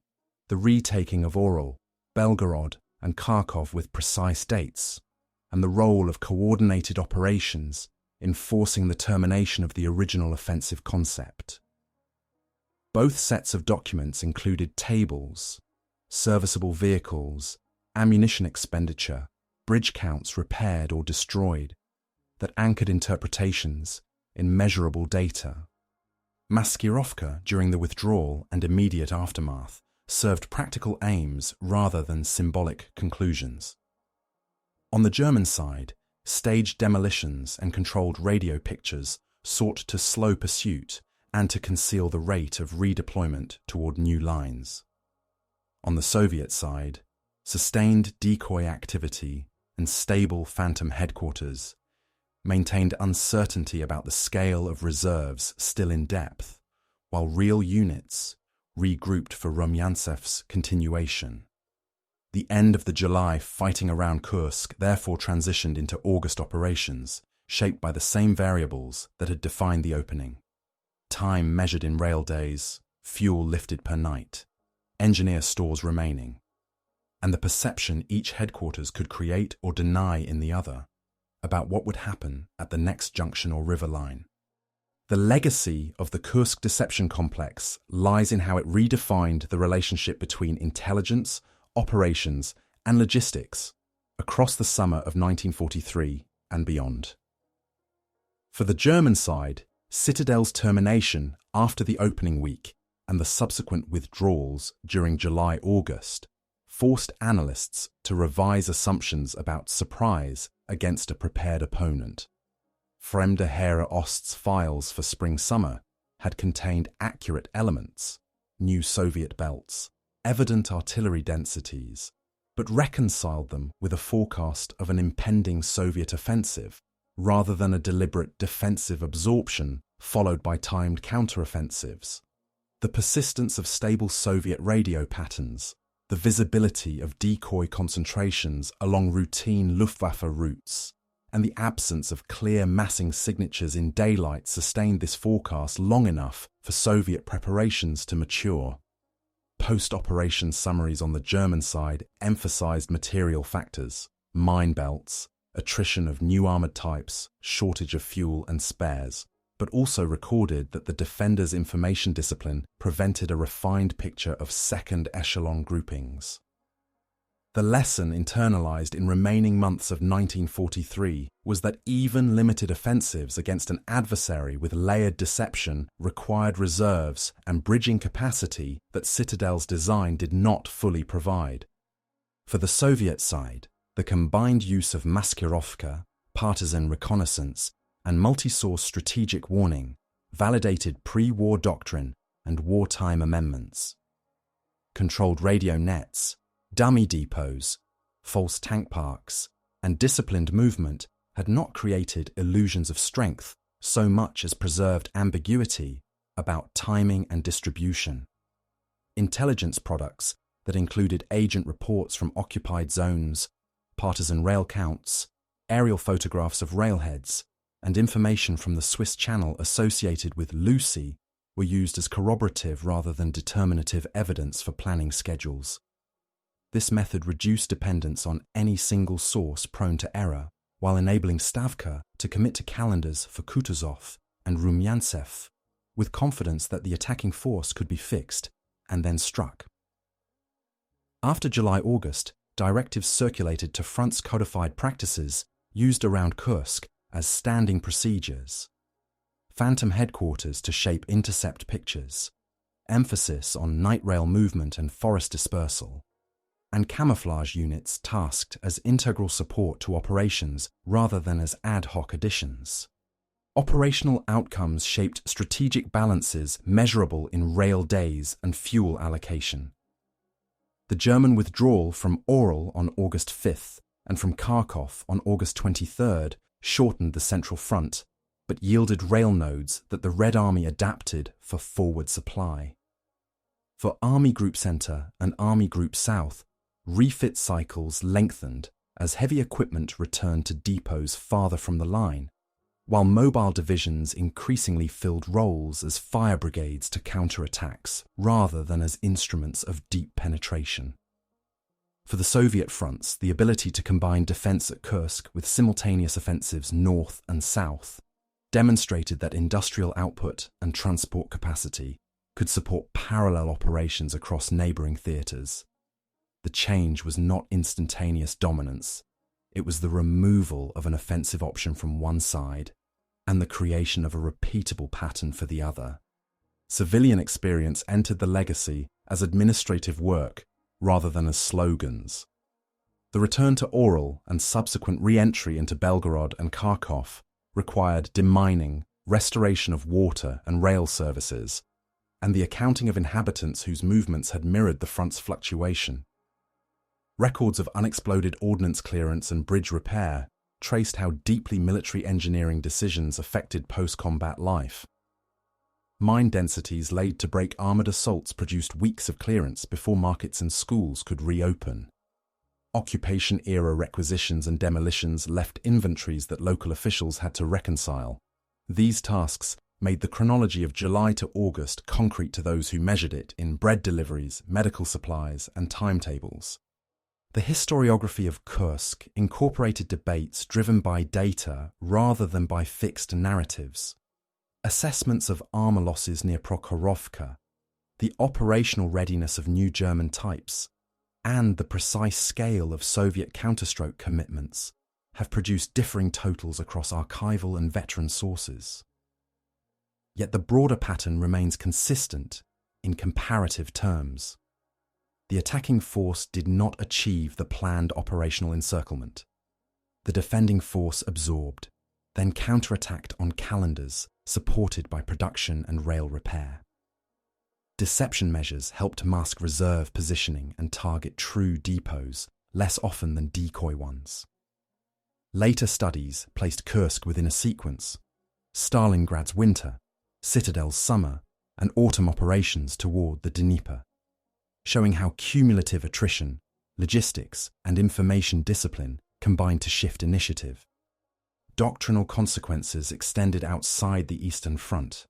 the retaking of Oral, Belgorod, and Kharkov with precise dates, and the role of coordinated operations in forcing the termination of the original offensive concept. Both sets of documents included tables, serviceable vehicles, ammunition expenditure, bridge counts repaired or destroyed, that anchored interpretations in measurable data. Maskirovka during the withdrawal and immediate aftermath served practical aims rather than symbolic conclusions. On the German side, staged demolitions and controlled radio pictures sought to slow pursuit and to conceal the rate of redeployment toward new lines. On the Soviet side, sustained decoy activity and stable phantom headquarters maintained uncertainty about the scale of reserves still in depth, while real units regrouped for Rumyantsev's continuation. The end of the July fighting around Kursk therefore transitioned into August operations, shaped by the same variables that had defined the opening. Time measured in rail days, fuel lifted per night, engineer stores remaining, and the perception each headquarters could create or deny in the other about what would happen at the next junction or river line. The legacy of the Kursk deception complex lies in how it redefined the relationship between intelligence, operations, and logistics across the summer of 1943 and beyond. For the German side, Citadel's termination after the opening week and the subsequent withdrawals during July-August forced analysts to revise assumptions about surprise against a prepared opponent. Fremde Heere Ost's files for spring-summer had contained accurate elements, new Soviet belts, evident artillery densities, but reconciled them with a forecast of an impending Soviet offensive rather than a deliberate defensive absorption followed by timed counteroffensives. The persistence of stable Soviet radio patterns, the visibility of decoy concentrations along routine Luftwaffe routes, and the absence of clear massing signatures in daylight sustained this forecast long enough for Soviet preparations to mature. Post-operation summaries on the German side emphasized material factors, mine belts, attrition of new armored types, shortage of fuel and spares, but also recorded that the defenders' information discipline prevented a refined picture of second echelon groupings. The lesson internalized in remaining months of 1943 was that even limited offensives against an adversary with layered deception required reserves and bridging capacity that Citadel's design did not fully provide. For the Soviet side, the combined use of Maskirovka, partisan reconnaissance, and multi-source strategic warning validated pre-war doctrine and wartime amendments. Controlled radio nets, dummy depots, false tank parks, and disciplined movement had not created illusions of strength so much as preserved ambiguity about timing and distribution. Intelligence products that included agent reports from occupied zones, partisan rail counts, aerial photographs of railheads, and information from the Swiss Channel associated with Lucy were used as corroborative rather than determinative evidence for planning schedules. This method reduced dependence on any single source prone to error, while enabling Stavka to commit to calendars for Kutuzov and Rumyantsev, with confidence that the attacking force could be fixed and then struck. After July-August, directives circulated to fronts codified practices used around Kursk as standing procedures. Phantom headquarters to shape intercept pictures, emphasis on night rail movement and forest dispersal, and camouflage units tasked as integral support to operations rather than as ad hoc additions. Operational outcomes shaped strategic balances measurable in rail days and fuel allocation. The German withdrawal from Orel on August 5th and from Kharkov on August 23rd shortened the Central Front, but yielded rail nodes that the Red Army adapted for forward supply. For Army Group Centre and Army Group South, refit cycles lengthened as heavy equipment returned to depots farther from the line, while mobile divisions increasingly filled roles as fire brigades to counterattacks rather than as instruments of deep penetration. For the Soviet fronts, the ability to combine defence at Kursk with simultaneous offensives north and south demonstrated that industrial output and transport capacity could support parallel operations across neighbouring theatres. The change was not instantaneous dominance. It was the removal of an offensive option from one side and the creation of a repeatable pattern for the other. Civilian experience entered the legacy as administrative work rather than as slogans. The return to Orel and subsequent re-entry into Belgorod and Kharkov required demining, restoration of water and rail services, and the accounting of inhabitants whose movements had mirrored the front's fluctuation. Records of unexploded ordnance clearance and bridge repair traced how deeply military engineering decisions affected post-combat life. Mine densities laid to break armoured assaults produced weeks of clearance before markets and schools could reopen. Occupation-era requisitions and demolitions left inventories that local officials had to reconcile. These tasks made the chronology of July to August concrete to those who measured it in bread deliveries, medical supplies, and timetables. The historiography of Kursk incorporated debates driven by data rather than by fixed narratives. Assessments of armour losses near Prokhorovka, the operational readiness of new German types, and the precise scale of Soviet counterstroke commitments have produced differing totals across archival and veteran sources. Yet the broader pattern remains consistent in comparative terms. The attacking force did not achieve the planned operational encirclement. The defending force absorbed, then counterattacked on calendars supported by production and rail repair. Deception measures helped mask reserve positioning and target true depots less often than decoy ones. Later studies placed Kursk within a sequence: Stalingrad's winter, Citadel's summer, and autumn operations toward the Dnieper, showing how cumulative attrition, logistics, and information discipline combined to shift initiative. Doctrinal consequences extended outside the Eastern Front.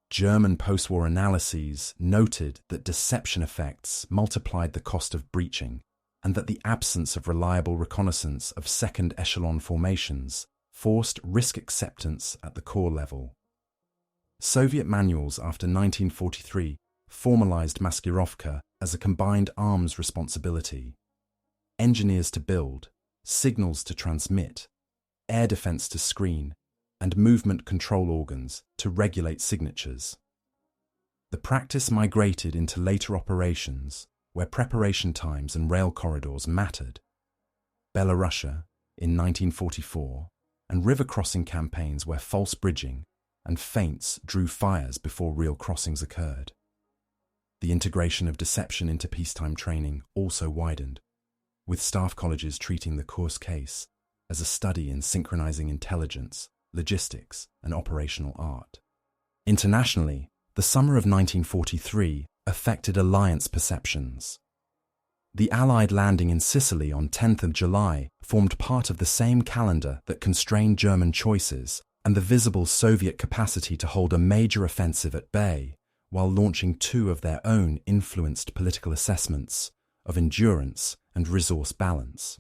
German post-war analyses noted that deception effects multiplied the cost of breaching, and that the absence of reliable reconnaissance of second echelon formations forced risk acceptance at the corps level. Soviet manuals after 1943 formalized Maskirovka as a combined arms responsibility: engineers to build, signals to transmit, air defense to screen, and movement control organs to regulate signatures. The practice migrated into later operations where preparation times and rail corridors mattered. Belorussia in 1944, and river crossing campaigns where false bridging and feints drew fires before real crossings occurred. The integration of deception into peacetime training also widened, with staff colleges treating the Kursk case as a study in synchronizing intelligence, logistics, and operational art. Internationally, the summer of 1943 affected alliance perceptions. The Allied landing in Sicily on 10th of July formed part of the same calendar that constrained German choices and the visible Soviet capacity to hold a major offensive at bay, while launching two of their own influenced political assessments of endurance and resource balance.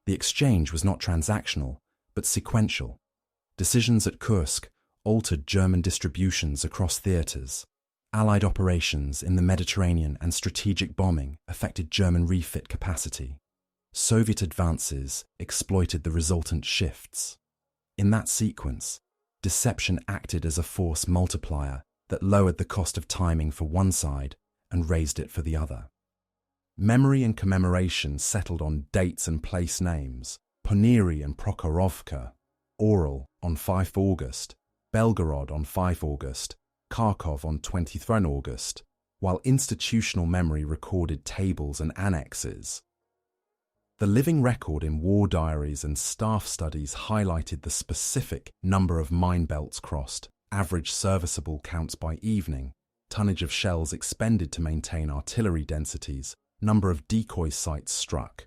The exchange was not transactional, but sequential. Decisions at Kursk altered German distributions across theatres. Allied operations in the Mediterranean and strategic bombing affected German refit capacity. Soviet advances exploited the resultant shifts. In that sequence, deception acted as a force multiplier that lowered the cost of timing for one side and raised it for the other. Memory and commemoration settled on dates and place names: Poniri and Prokhorovka, Oral on 5 August, Belgorod on 5 August, Kharkov on 23 August, while institutional memory recorded tables and annexes. The living record in war diaries and staff studies highlighted the specific number of mine belts crossed, average serviceable counts by evening, tonnage of shells expended to maintain artillery densities, number of decoy sites struck.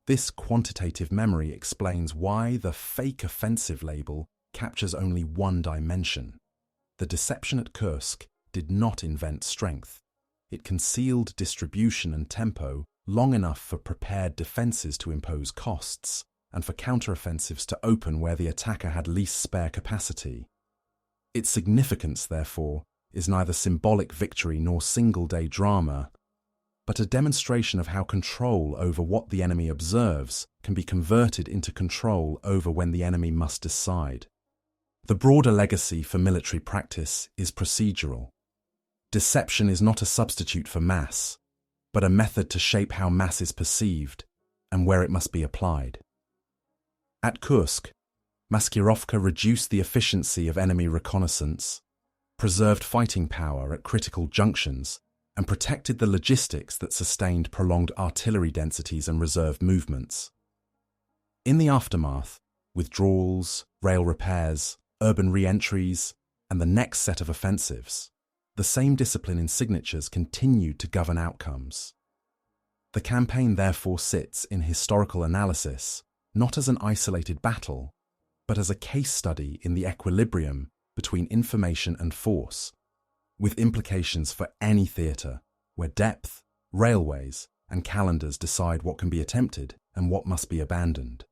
This quantitative memory explains why the fake offensive label captures only one dimension. The deception at Kursk did not invent strength. It concealed distribution and tempo long enough for prepared defences to impose costs and for counteroffensives to open where the attacker had least spare capacity. Its significance, therefore, is neither symbolic victory nor single-day drama, but a demonstration of how control over what the enemy observes can be converted into control over when the enemy must decide. The broader legacy for military practice is procedural. Deception is not a substitute for mass, but a method to shape how mass is perceived and where it must be applied. At Kursk, Maskirovka reduced the efficiency of enemy reconnaissance, preserved fighting power at critical junctions, and protected the logistics that sustained prolonged artillery densities and reserve movements. In the aftermath, withdrawals, rail repairs, urban re-entries, and the next set of offensives, the same discipline in signatures continued to govern outcomes. The campaign therefore sits in historical analysis, not as an isolated battle, but as a case study in the equilibrium between information and force, with implications for any theatre where depth, railways, and calendars decide what can be attempted and what must be abandoned.